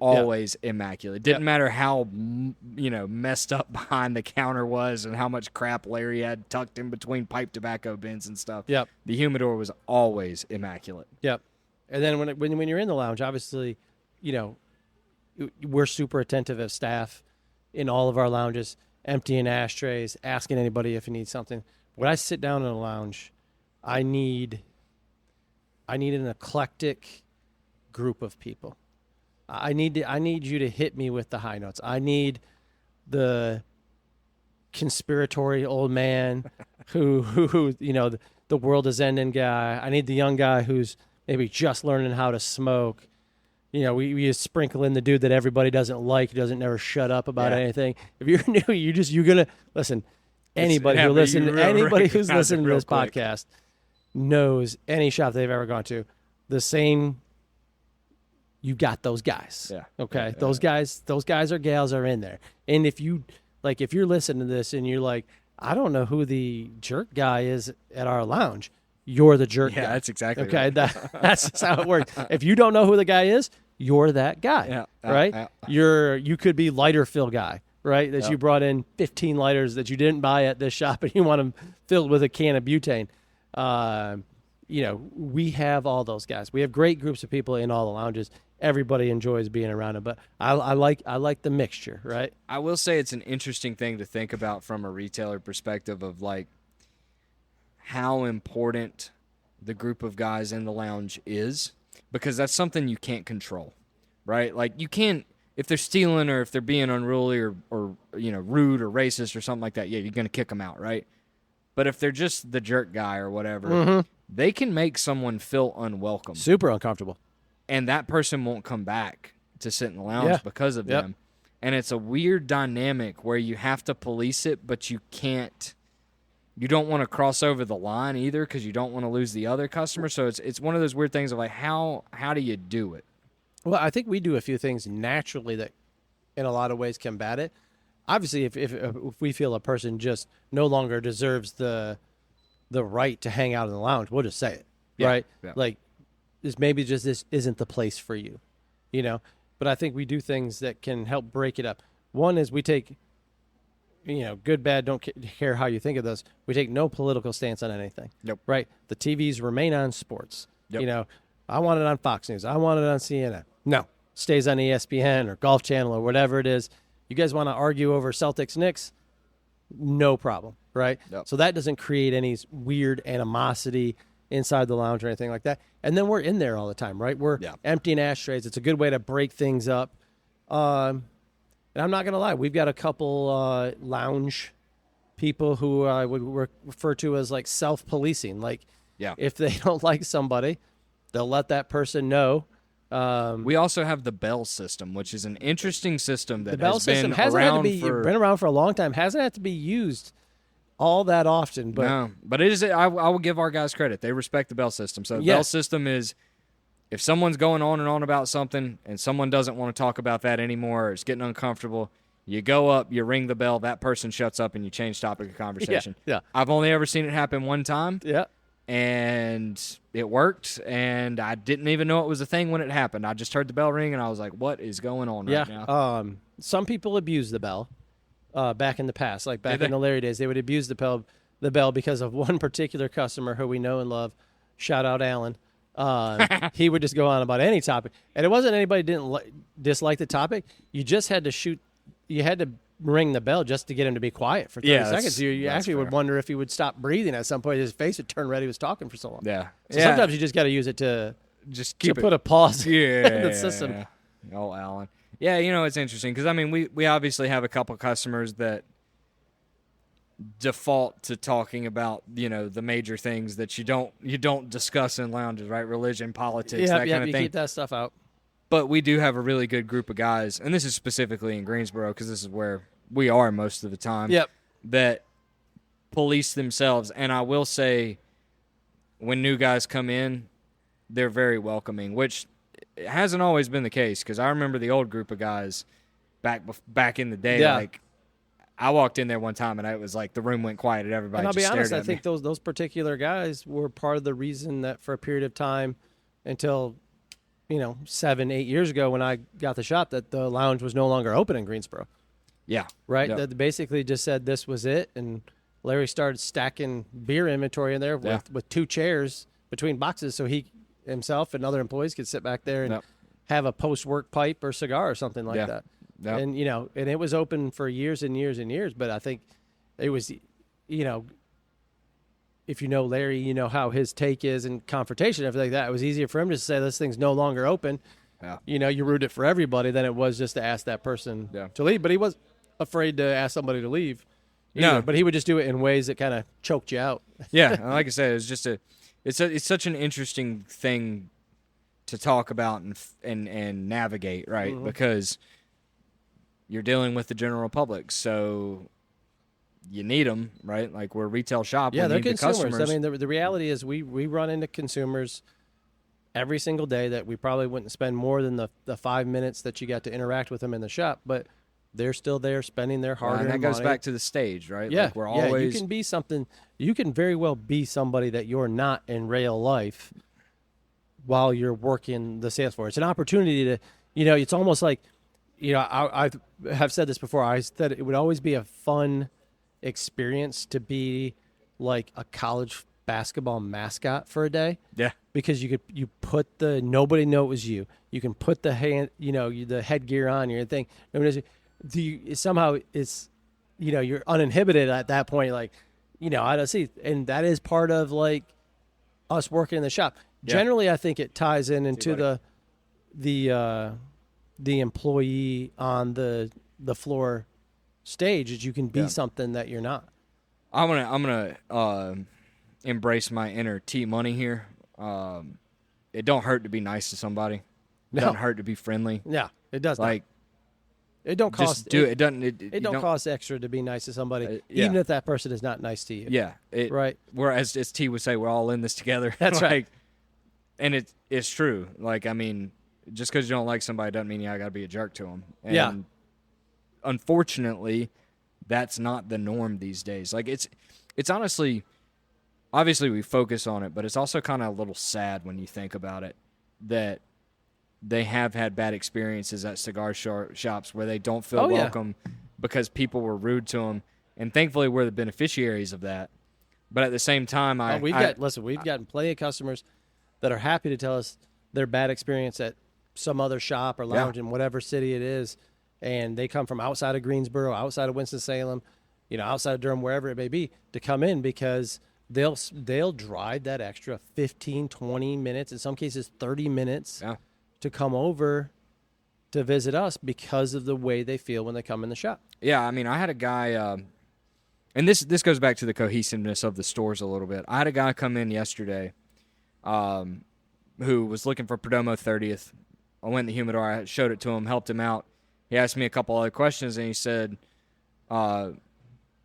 Speaker 3: Immaculate. Didn't matter how messed up behind the counter was and how much crap Larry had tucked in between pipe tobacco bins and stuff.
Speaker 2: Yep.
Speaker 3: The humidor was always immaculate.
Speaker 2: Yep. And then when you're in the lounge, obviously, we're super attentive as staff in all of our lounges, emptying ashtrays, asking anybody if you need something. When I sit down in a lounge, I need I need an eclectic group of people. I need you to hit me with the high notes. I need the conspiratory old man who the world is ending guy. I need the young guy who's maybe just learning how to smoke. We just sprinkle in the dude that everybody doesn't like, who doesn't never shut up about anything. If you're new, you're gonna listen. Anybody who's listening to this podcast knows any shop they've ever gone to. The same. You got those guys.
Speaker 3: Yeah.
Speaker 2: Okay.
Speaker 3: Yeah.
Speaker 2: Those guys or gals are in there. And if you're listening to this and you're like, I don't know who the jerk guy is at our lounge, you're the jerk guy.
Speaker 3: Yeah, that's exactly
Speaker 2: okay.
Speaker 3: right.
Speaker 2: That's how it works. If you don't know who the guy is, you're that guy.
Speaker 3: Yeah.
Speaker 2: Right? You could be lighter fill guy, right? That you brought in 15 lighters that you didn't buy at this shop and you want them filled with a can of butane. We have all those guys. We have great groups of people in all the lounges. Everybody enjoys being around them, but I like the mixture, right?
Speaker 3: I will say it's an interesting thing to think about from a retailer perspective of like how important the group of guys in the lounge is, because that's something you can't control, right? Like you can't, if they're stealing or if they're being unruly or rude or racist or something like that, you're going to kick them out, right? But if they're just the jerk guy or whatever, they can make someone feel unwelcome.
Speaker 2: Super uncomfortable.
Speaker 3: And that person won't come back to sit in the lounge because of them. And it's a weird dynamic where you have to police it, but you can't. You don't want to cross over the line either because you don't want to lose the other customer. So it's one of those weird things of like, how do you do it?
Speaker 2: Well, I think we do a few things naturally that in a lot of ways combat it. Obviously, if we feel a person just no longer deserves the right to hang out in the lounge, we'll just say it, right? Yeah. Like, this isn't the place for you, But I think we do things that can help break it up. One is we take, good, bad, don't care how you think of this. We take no political stance on anything.
Speaker 3: Yep.
Speaker 2: Right? The TVs remain on sports.
Speaker 3: Yep.
Speaker 2: I want it on Fox News. I want it on CNN. No. Stays on ESPN or Golf Channel or whatever it is. You guys want to argue over Celtics-Knicks? No problem, right?
Speaker 3: Yep.
Speaker 2: So that doesn't create any weird animosity inside the lounge or anything like that. And then we're in there all the time, right? We're emptying ashtrays. It's a good way to break things up. And I'm not going to lie. We've got a couple lounge people who I would refer to as like self-policing. Like if they don't like somebody, they'll let that person know.
Speaker 3: We also have the bell system, which is an interesting system that
Speaker 2: the bell
Speaker 3: has
Speaker 2: system
Speaker 3: been
Speaker 2: hasn't
Speaker 3: around
Speaker 2: been around for a long time. Hasn't had to be used all that often, but
Speaker 3: no. But it is. I will give our guys credit; they respect the bell system. So the bell system is, if someone's going on and on about something, and someone doesn't want to talk about that anymore, or it's getting uncomfortable, you go up, you ring the bell, that person shuts up, and you change topic of conversation.
Speaker 2: Yeah.
Speaker 3: I've only ever seen it happen one time.
Speaker 2: Yeah.
Speaker 3: And it worked, and I didn't even know it was a thing when it happened. I just heard the bell ring, and I was like, "What is going on right now?"
Speaker 2: Some people abuse the bell. Back in the past, like back in the Larry days, they would abuse the bell because of one particular customer who we know and love. Shout out Alan. He would just go on about any topic, and it wasn't anybody didn't dislike the topic. You just had to shoot. You had to ring the bell just to get him to be quiet for 30 seconds. You actually would wonder if he would stop breathing at some point. His face would turn red. He was talking for so long.
Speaker 3: Yeah.
Speaker 2: So sometimes you just got to use it to
Speaker 3: just
Speaker 2: put a pause in the system.
Speaker 3: Yeah. Oh, Alan. Yeah, it's interesting because, I mean, we obviously have a couple customers that default to talking about, the major things that you don't discuss in lounges, right? Religion, politics, that kind of thing.
Speaker 2: You keep that stuff out.
Speaker 3: But we do have a really good group of guys, and this is specifically in Greensboro because this is where we are most of the time, that police themselves. And I will say when new guys come in, they're very welcoming, which it hasn't always been the case because I remember the old group of guys back in the day. Like I walked in there one time and it was like the room went quiet and everybody.
Speaker 2: And I'll
Speaker 3: just
Speaker 2: be honest,
Speaker 3: stared
Speaker 2: I
Speaker 3: at
Speaker 2: think
Speaker 3: me.
Speaker 2: those particular guys were part of the reason that for a period of time until 7-8 years ago when I got the shop that the lounge was no longer open in Greensboro.
Speaker 3: Yeah.
Speaker 2: Right.
Speaker 3: Yep.
Speaker 2: That basically just said this was it, and Larry started stacking beer inventory in there with 2 chairs between boxes, so he himself and other employees could sit back there and have a post-work pipe or cigar or something like that.
Speaker 3: Yep.
Speaker 2: And and it was open for years and years and years. But I think it was, if you know Larry, you know how his take is in confrontation, everything like that. It was easier for him to say this thing's no longer open.
Speaker 3: Yeah.
Speaker 2: You know, you ruined it for everybody than it was just to ask that person to leave. But he was afraid to ask somebody to leave.
Speaker 3: No,
Speaker 2: but he would just do it in ways that kind of choked you out.
Speaker 3: Yeah, like I said, it was just it's such an interesting thing to talk about and navigate, right?
Speaker 2: Mm-hmm.
Speaker 3: Because you're dealing with the general public, so you need them, right? Like we're a retail shop.
Speaker 2: Yeah,
Speaker 3: we
Speaker 2: they're
Speaker 3: need
Speaker 2: consumers.
Speaker 3: The customers.
Speaker 2: I mean, the reality is we run into consumers every single day that we probably wouldn't spend more than the 5 minutes that you got to interact with them in the shop, but they're still there spending their hard-earned money.
Speaker 3: And that goes back to the stage, right?
Speaker 2: Yeah,
Speaker 3: like we're always...
Speaker 2: you can be something. You can very well be somebody that you're not in real life while you're working the sales floor. It's an opportunity to, it's almost like, I have said this before. I said it would always be a fun experience to be like a college basketball mascot for a day.
Speaker 3: Yeah.
Speaker 2: Because you put nobody know it was you. You can put the the headgear on your thing. Somehow it's, you're uninhibited at that point. Like, I don't see, and that is part of like us working in the shop. Yeah. Generally, I think it ties into the employee on the floor stage is you can be something that you're not.
Speaker 3: I'm gonna embrace my inner T Money here. It don't hurt to be nice to somebody. It doesn't hurt to be friendly.
Speaker 2: Yeah, it does.
Speaker 3: Like,
Speaker 2: it don't cost.
Speaker 3: Just do it. It doesn't.
Speaker 2: It don't cost extra to be nice to somebody,
Speaker 3: yeah.
Speaker 2: even if that person is not nice to you.
Speaker 3: Yeah.
Speaker 2: Right.
Speaker 3: Whereas as T would say, we're all in this together.
Speaker 2: That's right.
Speaker 3: And it's true. Like, I mean, just because you don't like somebody doesn't mean you got to be a jerk to them. And
Speaker 2: yeah.
Speaker 3: Unfortunately, that's not the norm these days. Like, it's honestly, obviously we focus on it, but it's also kind of a little sad when you think about it that they have had bad experiences at cigar shops where they don't feel welcome because people were rude to them. And thankfully, we're the beneficiaries of that. But at the same time, we've
Speaker 2: gotten plenty of customers that are happy to tell us their bad experience at some other shop or lounge in whatever city it is, and they come from outside of Greensboro, outside of Winston-Salem, outside of Durham, wherever it may be, to come in because they'll drive that extra 15, 20 minutes, in some cases 30 minutes to come over to visit us because of the way they feel when they come in the shop.
Speaker 3: Yeah, I mean, I had a guy, and this goes back to the cohesiveness of the stores a little bit. I had a guy come in yesterday who was looking for Perdomo 30th. I went in the humidor, I showed it to him, helped him out. He asked me a couple other questions, and he said, I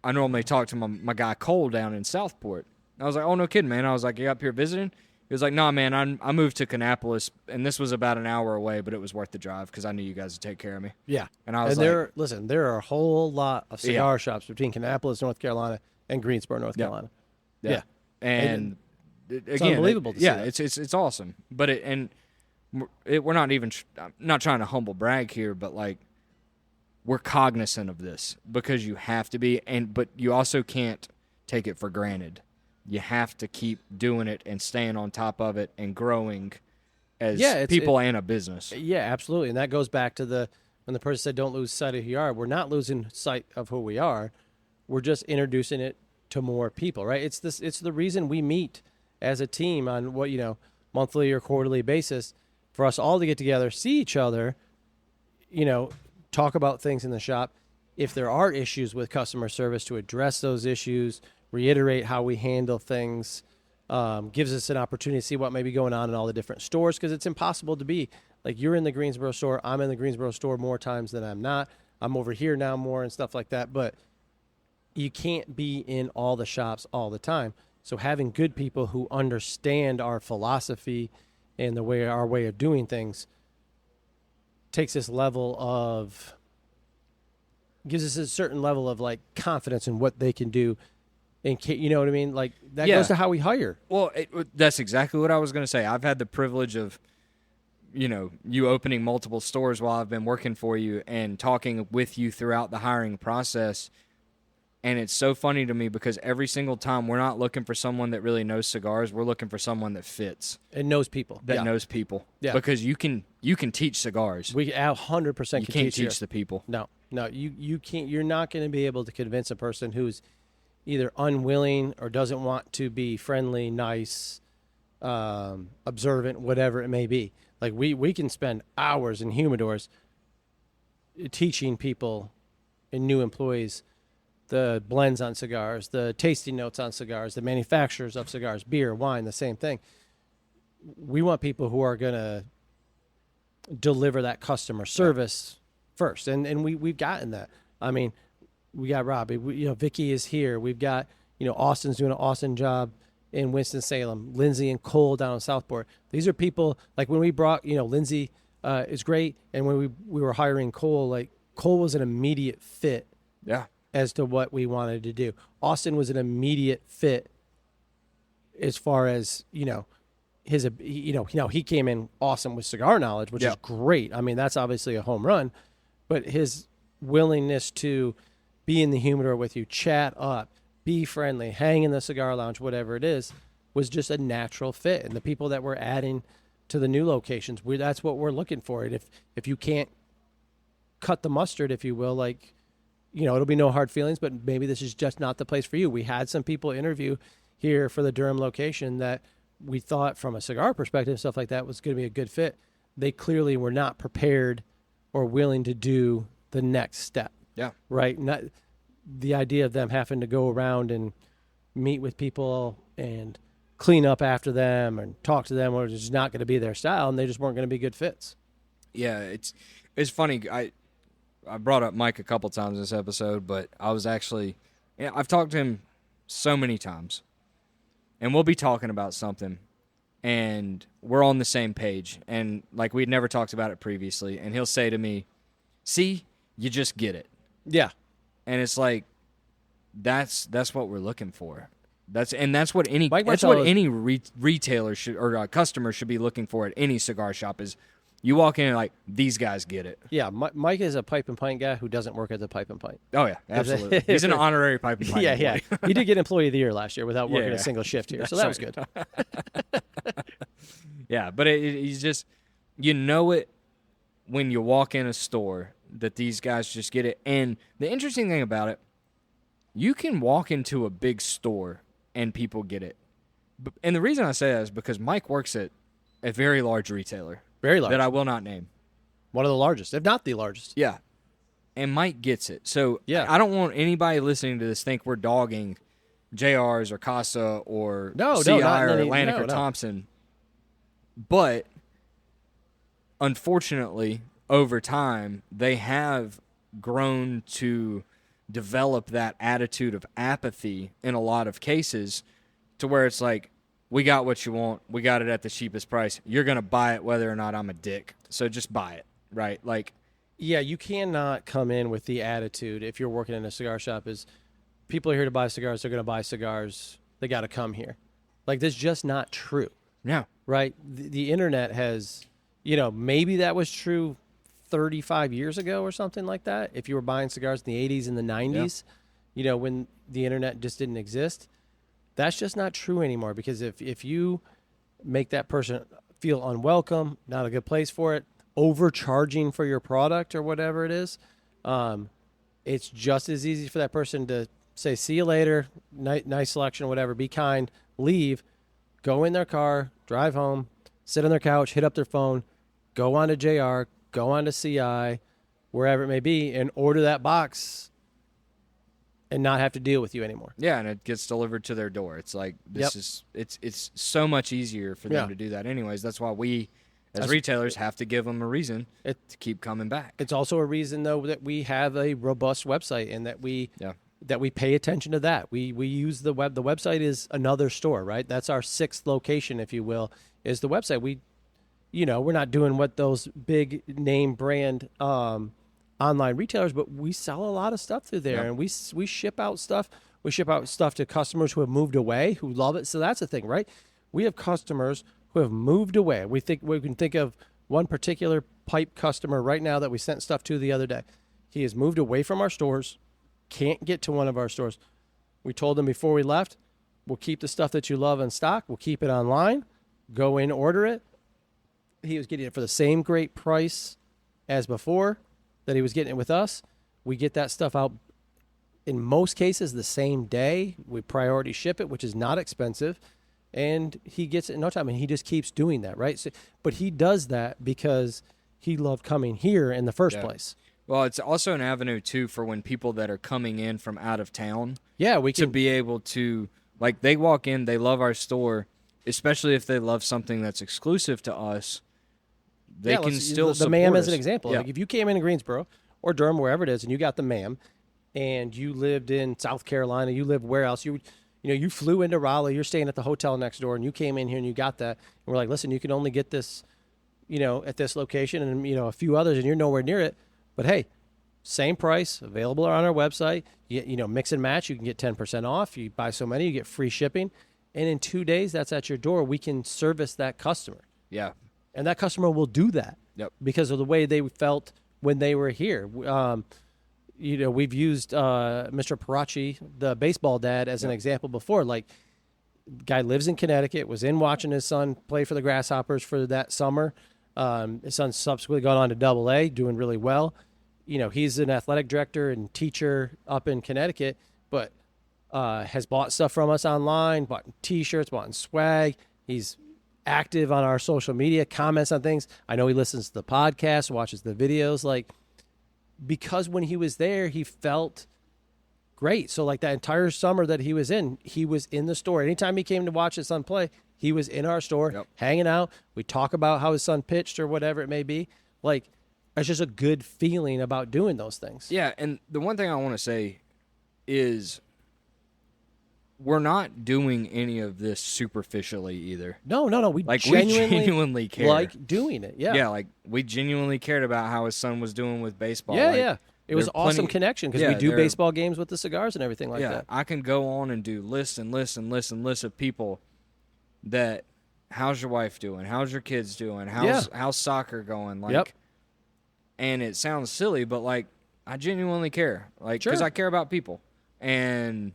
Speaker 3: normally talk to my guy Cole down in Southport. I was like, oh, no kidding, man. I was like, you up here visiting? He was like, nah, man, I moved to Kannapolis, and this was about an hour away, but it was worth the drive because I knew you guys would take care of me.
Speaker 2: Yeah.
Speaker 3: And I was
Speaker 2: there are a whole lot of cigar shops between Kannapolis, North Carolina, and Greensboro, North Carolina.
Speaker 3: Yeah. And
Speaker 2: it's
Speaker 3: again,
Speaker 2: unbelievable to see that.
Speaker 3: It's awesome. But we're not even I'm not trying to humble brag here, but like we're cognizant of this because you have to be, but you also can't take it for granted. You have to keep doing it and staying on top of it and growing as people and a business.
Speaker 2: Yeah, absolutely. And that goes back to when the person said don't lose sight of who you are. We're not losing sight of who we are. We're just introducing it to more people, right? It's the reason we meet as a team on monthly or quarterly basis for us all to get together, see each other, talk about things in the shop. If there are issues with customer service, to address those issues, reiterate how we handle things, gives us an opportunity to see what may be going on in all the different stores because it's impossible to be like you're in the Greensboro store. I'm in the Greensboro store more times than I'm not. I'm over here now more and stuff like that. But you can't be in all the shops all the time. So having good people who understand our philosophy and our way of doing things takes this level of gives us a certain level of like confidence in what they can do. You know what I mean? Like that goes to how we hire.
Speaker 3: Well, that's exactly what I was going to say. I've had the privilege of, you opening multiple stores while I've been working for you and talking with you throughout the hiring process. And it's so funny to me because every single time we're not looking for someone that really knows cigars. We're looking for someone that fits.
Speaker 2: And knows people.
Speaker 3: Knows people.
Speaker 2: Yeah.
Speaker 3: Because you can teach cigars.
Speaker 2: We 100%
Speaker 3: You can't teach the people.
Speaker 2: No, you can't. You're not going to be able to convince a person who's either unwilling or doesn't want to be friendly, nice, observant, whatever it may be. Like we can spend hours in humidors teaching people and new employees the blends on cigars, the tasting notes on cigars, the manufacturers of cigars, beer, wine, the same thing. We want people who are going to deliver that customer service first. And we've gotten that. I mean, we got Robbie, Vicky is here. We've got, Austin's doing an awesome job in Winston-Salem, Lindsay and Cole down in Southport. These are people, like when we brought, Lindsay is great. And when we were hiring Cole, like Cole was an immediate fit.
Speaker 3: Yeah.
Speaker 2: As to what we wanted to do. Austin was an immediate fit as far as, he came in awesome with cigar knowledge, which is great. I mean, that's obviously a home run, but his willingness to be in the humidor with you, chat up, be friendly, hang in the cigar lounge, whatever it is, was just a natural fit. And the people that we're adding to the new locations, that's what we're looking for. And if you can't cut the mustard, if you will, like, it'll be no hard feelings, but maybe this is just not the place for you. We had some people interview here for the Durham location that we thought from a cigar perspective, stuff like that was going to be a good fit. They clearly were not prepared or willing to do the next step.
Speaker 3: Yeah.
Speaker 2: Right. Not the idea of them having to go around and meet with people and clean up after them and talk to them, or just not going to be their style, and they just weren't going to be good fits.
Speaker 3: Yeah. It's funny. I brought up Mike a couple times in this episode, but I was actually, I've talked to him so many times, and we'll be talking about something, and we're on the same page, and like we'd never talked about it previously, and he'll say to me, "See, you just get it."
Speaker 2: Yeah.
Speaker 3: And it's like, that's what we're looking for. That's what any retailer should, or customer should be looking for at any cigar shop is. You walk in and like, these guys get it.
Speaker 2: Yeah, Mike is a pipe and pint guy who doesn't work at the pipe and pint.
Speaker 3: Oh, yeah, absolutely. He's an honorary pipe and pint
Speaker 2: employee. Yeah. He did get Employee of the Year last year without working a single shift here, so that was good.
Speaker 3: Yeah, but he's just, it when you walk in a store that these guys just get it. And the interesting thing about it, you can walk into a big store and people get it. And the reason I say that is because Mike works at a very large retailer.
Speaker 2: Very large.
Speaker 3: That I will not name.
Speaker 2: One of the largest, if not the largest.
Speaker 3: Yeah. And Mike gets it. So
Speaker 2: yeah.
Speaker 3: I don't want anybody listening to this think we're dogging JR's or Casa or CI or Atlantic or Thompson. But unfortunately, over time, they have grown to develop that attitude of apathy in a lot of cases to where it's like, we got what you want. We got it at the cheapest price. You're going to buy it whether or not I'm a dick. So just buy it, right? Like,
Speaker 2: yeah, you cannot come in with the attitude if you're working in a cigar shop is people are here to buy cigars. They're going to buy cigars. They got to come here. Like, that's just not true.
Speaker 3: No.
Speaker 2: Right? The internet has, maybe that was true 35 years ago or something like that. If you were buying cigars in the 80s and the 90s, when the internet just didn't exist. That's just not true anymore, because if you make that person feel unwelcome, not a good place for it, overcharging for your product or whatever it is, it's just as easy for that person to say, see you later, nice selection, whatever, be kind, leave, go in their car, drive home, sit on their couch, hit up their phone, go on to JR, go on to CI, wherever it may be, and order that box and not have to deal with you anymore.
Speaker 3: Yeah, and it gets delivered to their door. It's like it's so much easier for them to do that anyways. That's why we as retailers have to give them a reason to keep coming back.
Speaker 2: It's also a reason though that we have a robust website and that we pay attention to that. We use the web. The website is another store, right? That's our sixth location, if you will, is the website. We're not doing what those big name brand online retailers, but we sell a lot of stuff through there, and we ship out stuff. We ship out stuff to customers who have moved away, who love it. So that's the thing, right? We have customers who have moved away. We can think of one particular pipe customer right now that we sent stuff to the other day. He has moved away from our stores, can't get to one of our stores. We told him before we left, we'll keep the stuff that you love in stock. We'll keep it online. Go in, order it. He was getting it for the same great price as before that he was getting it with us. We get that stuff out in most cases the same day. We priority ship it, which is not expensive, and he gets it in no time, and he just keeps doing that, right? So, but he does that because he loved coming here in the first place.
Speaker 3: Well, it's also an avenue, too, for when people that are coming in from out of town
Speaker 2: we can
Speaker 3: be able to, like, they walk in, they love our store, especially if they love something that's exclusive to us, they can still support
Speaker 2: the ma'am
Speaker 3: us.
Speaker 2: as an example. Like, if you came in Greensboro or Durham, wherever it is, and you got the ma'am, and you lived in South Carolina, you lived where else, you flew into Raleigh, you're staying at the hotel next door, and you came in here and you got that, and we're like, listen, you can only get this, at this location, and a few others, and you're nowhere near it. But hey, same price, available on our website. Mix and match. You can get 10% off. You buy so many, you get free shipping. And in 2 days, that's at your door. We can service that customer.
Speaker 3: Yeah.
Speaker 2: And that customer will do that.
Speaker 3: Yep.
Speaker 2: Because of the way they felt when they were here. We've used Mr. Parachi, the baseball dad, as an example before. Like, guy lives in Connecticut, was in watching his son play for the Grasshoppers for that summer. His son's subsequently gone on to AA, doing really well. He's an athletic director and teacher up in Connecticut, but has bought stuff from us online, bought T-shirts, bought swag. He's active on our social media, comments on things. I know he listens to the podcast, watches the videos. Like, because when he was there, he felt great. So, like, that entire summer that he was in the store. Anytime he came to watch his son play, he was in our store, hanging out. We talk about how his son pitched or whatever it may be. Like, it's just a good feeling about doing those things.
Speaker 3: Yeah, and the one thing I want to say is we're not doing any of this superficially either.
Speaker 2: No. We
Speaker 3: genuinely care.
Speaker 2: Like doing it, yeah.
Speaker 3: Yeah, like, we genuinely cared about how his son was doing with baseball.
Speaker 2: Yeah. It was an awesome connection because we do baseball games with the cigars and everything like that.
Speaker 3: I can go on and do lists of people that, how's your wife doing? How's your kids doing? How's soccer going? Like, and it sounds silly, but, like, I genuinely care. Like, because I care about people. And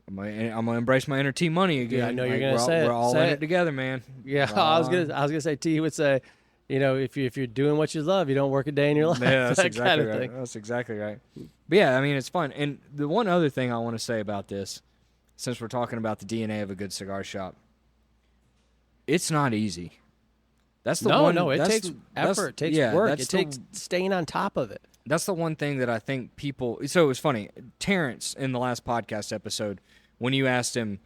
Speaker 3: I'm gonna embrace my inner T Money again.
Speaker 2: Yeah, I know you're gonna say it.
Speaker 3: We're all in it together, man.
Speaker 2: Yeah, I was gonna say T would say, if you're doing what you love, you don't work a day in your life.
Speaker 3: Yeah, that's
Speaker 2: that
Speaker 3: exactly
Speaker 2: kind of
Speaker 3: right.
Speaker 2: thing.
Speaker 3: That's exactly right. But yeah, I mean, it's fun. And the one other thing I want to say about this, since we're talking about the DNA of a good cigar shop, it's not easy. That's the one.
Speaker 2: No, it takes effort, it takes work, it takes staying on top of it.
Speaker 3: That's the one thing that I think people. So it was funny. Terrence, in the last podcast episode, when you asked him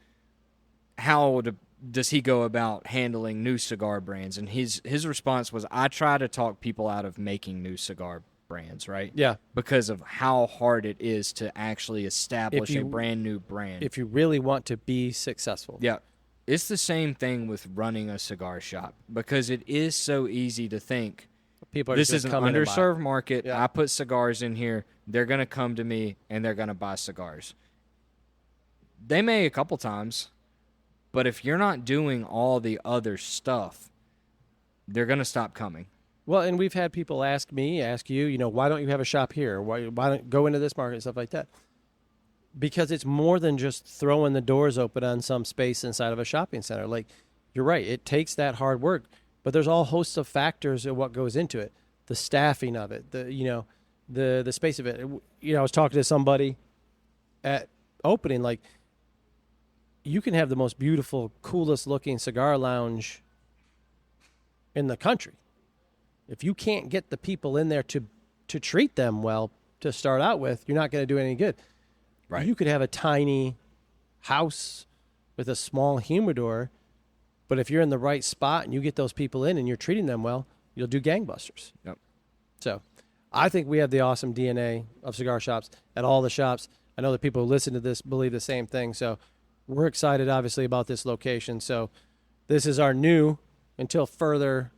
Speaker 3: does he go about handling new cigar brands, and his response was, I try to talk people out of making new cigar brands, right?
Speaker 2: Yeah.
Speaker 3: Because of how hard it is to actually establish a brand new brand.
Speaker 2: If you really want to be successful.
Speaker 3: Yeah. It's the same thing with running a cigar shop, because it is so easy to think,
Speaker 2: people are
Speaker 3: this
Speaker 2: just
Speaker 3: is an
Speaker 2: coming to
Speaker 3: underserved
Speaker 2: buy.
Speaker 3: market.
Speaker 2: Yeah.
Speaker 3: I put cigars in here. They're going to come to me, and they're going to buy cigars. They may a couple times, but if you're not doing all the other stuff, they're going to stop coming.
Speaker 2: Well, and we've had people ask you, why don't you have a shop here? Why don't go into this market and stuff like that? Because it's more than just throwing the doors open on some space inside of a shopping center. Like, you're right, it takes that hard work, but there's all hosts of factors of what goes into it. The staffing of it, the space of it. I was talking to somebody at opening, like, you can have the most beautiful, coolest looking cigar lounge in the country. If you can't get the people in there to treat them well to start out with, you're not going to do any good.
Speaker 3: Right.
Speaker 2: You could have a tiny house with a small humidor, but if you're in the right spot and you get those people in and you're treating them well, you'll do gangbusters.
Speaker 3: Yep.
Speaker 2: So I think we have the awesome DNA of cigar shops at all the shops. I know that people who listen to this believe the same thing. So we're excited, obviously, about this location. So this is our new, until further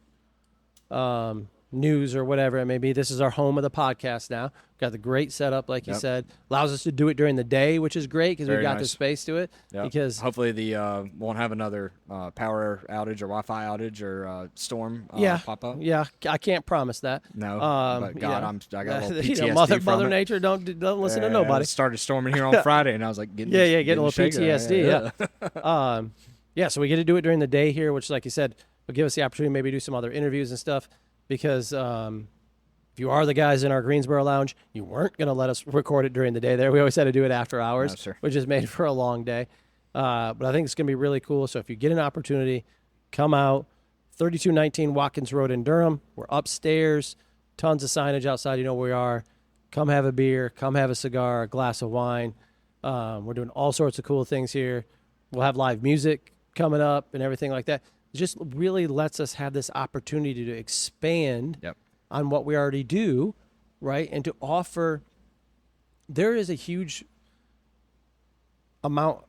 Speaker 2: news or whatever it may be, this is our home of the podcast now. Got the great setup, like you said. Allows us to do it during the day, which is great because we've got the space to it.
Speaker 3: Yep.
Speaker 2: Because
Speaker 3: hopefully won't have another power outage or Wi-Fi outage or storm pop up.
Speaker 2: Yeah, I can't promise that.
Speaker 3: No, but God, I got a little PTSD
Speaker 2: Mother
Speaker 3: from
Speaker 2: Nature don't listen to nobody.
Speaker 3: It started storming here on Friday, and I was like, getting
Speaker 2: a little PTSD. Yeah. So we get to do it during the day here, which, like you said, will give us the opportunity to maybe do some other interviews and stuff because If you are the guys in our Greensboro lounge, you weren't going to let us record it during the day there. We always had to do it after hours, which is made for a long day. But I think it's going to be really cool. So if you get an opportunity, come out. 3219 Watkins Road in Durham. We're upstairs. Tons of signage outside. You know where we are. Come have a beer. Come have a cigar, a glass of wine. We're doing all sorts of cool things here. We'll have live music coming up and everything like that. It just really lets us have this opportunity to expand on what we already do, right? And to offer, there is a huge amount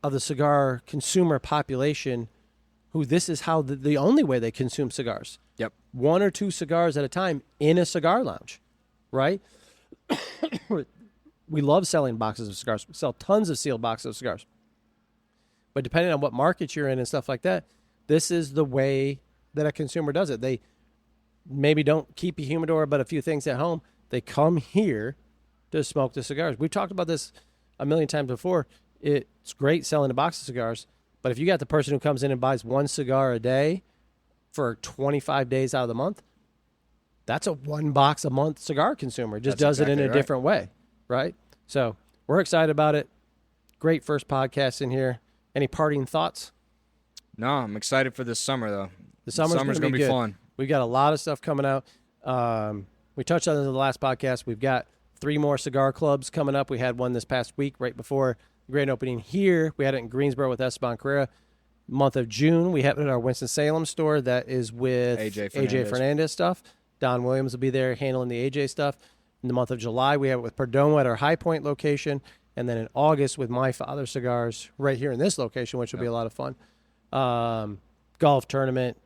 Speaker 2: of the cigar consumer population who this is how the only way they consume cigars.
Speaker 3: Yep.
Speaker 2: 1 or 2 cigars at a time in a cigar lounge, right? We love selling boxes of cigars. We sell tons of sealed boxes of cigars. But depending on what market you're in and stuff like that, this is the way that a consumer does it. They maybe don't keep a humidor but a few things at home. They come here to smoke the cigars. We've talked about this a million times before. It's great selling a box of cigars, but if you got the person who comes in and buys 1 cigar a day for 25 days out of the month, that's a 1 box a month cigar consumer. Just does it in a different way, right? So we're excited about it. Great first podcast in here. Any parting thoughts?
Speaker 3: No, I'm excited for this summer, though.
Speaker 2: The summer's going to be
Speaker 3: fun.
Speaker 2: We've got a lot of stuff coming out. We touched on it in the last podcast. We've got 3 more cigar clubs coming up. We had one this past week right before the grand opening here. We had it in Greensboro with Esteban Carrera. Month of June, we have it at our Winston-Salem store. That is with AJ Fernandez stuff. Don Williams will be there handling the AJ stuff. In the month of July, we have it with Perdomo at our High Point location. And then in August with My Father Cigars right here in this location, which will be a lot of fun. Golf tournament.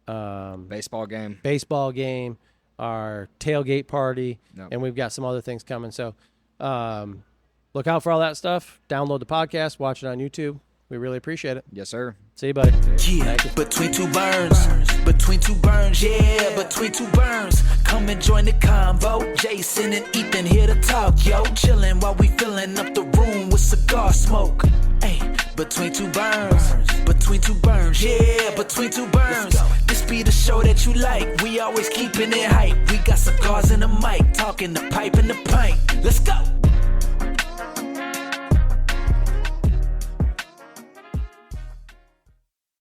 Speaker 3: Baseball
Speaker 2: game. Our tailgate party. And we've got some other things coming. So look out for all that stuff. Download the podcast. Watch it on YouTube. We really appreciate it.
Speaker 3: Yes, sir.
Speaker 2: See you, buddy.
Speaker 1: Yeah, between 2 burns. Between 2 burns, yeah, between 2 burns. Come and join the convo. Jason and Ethan here to talk, yo. Chilling while we filling up the room with cigar smoke. Hey, between 2 burns. Between 2 burns, yeah, between 2 burns. This be the show that you like. We always keeping it hype. We got cigars in the mic, talking the pipe and the pint. Let's go.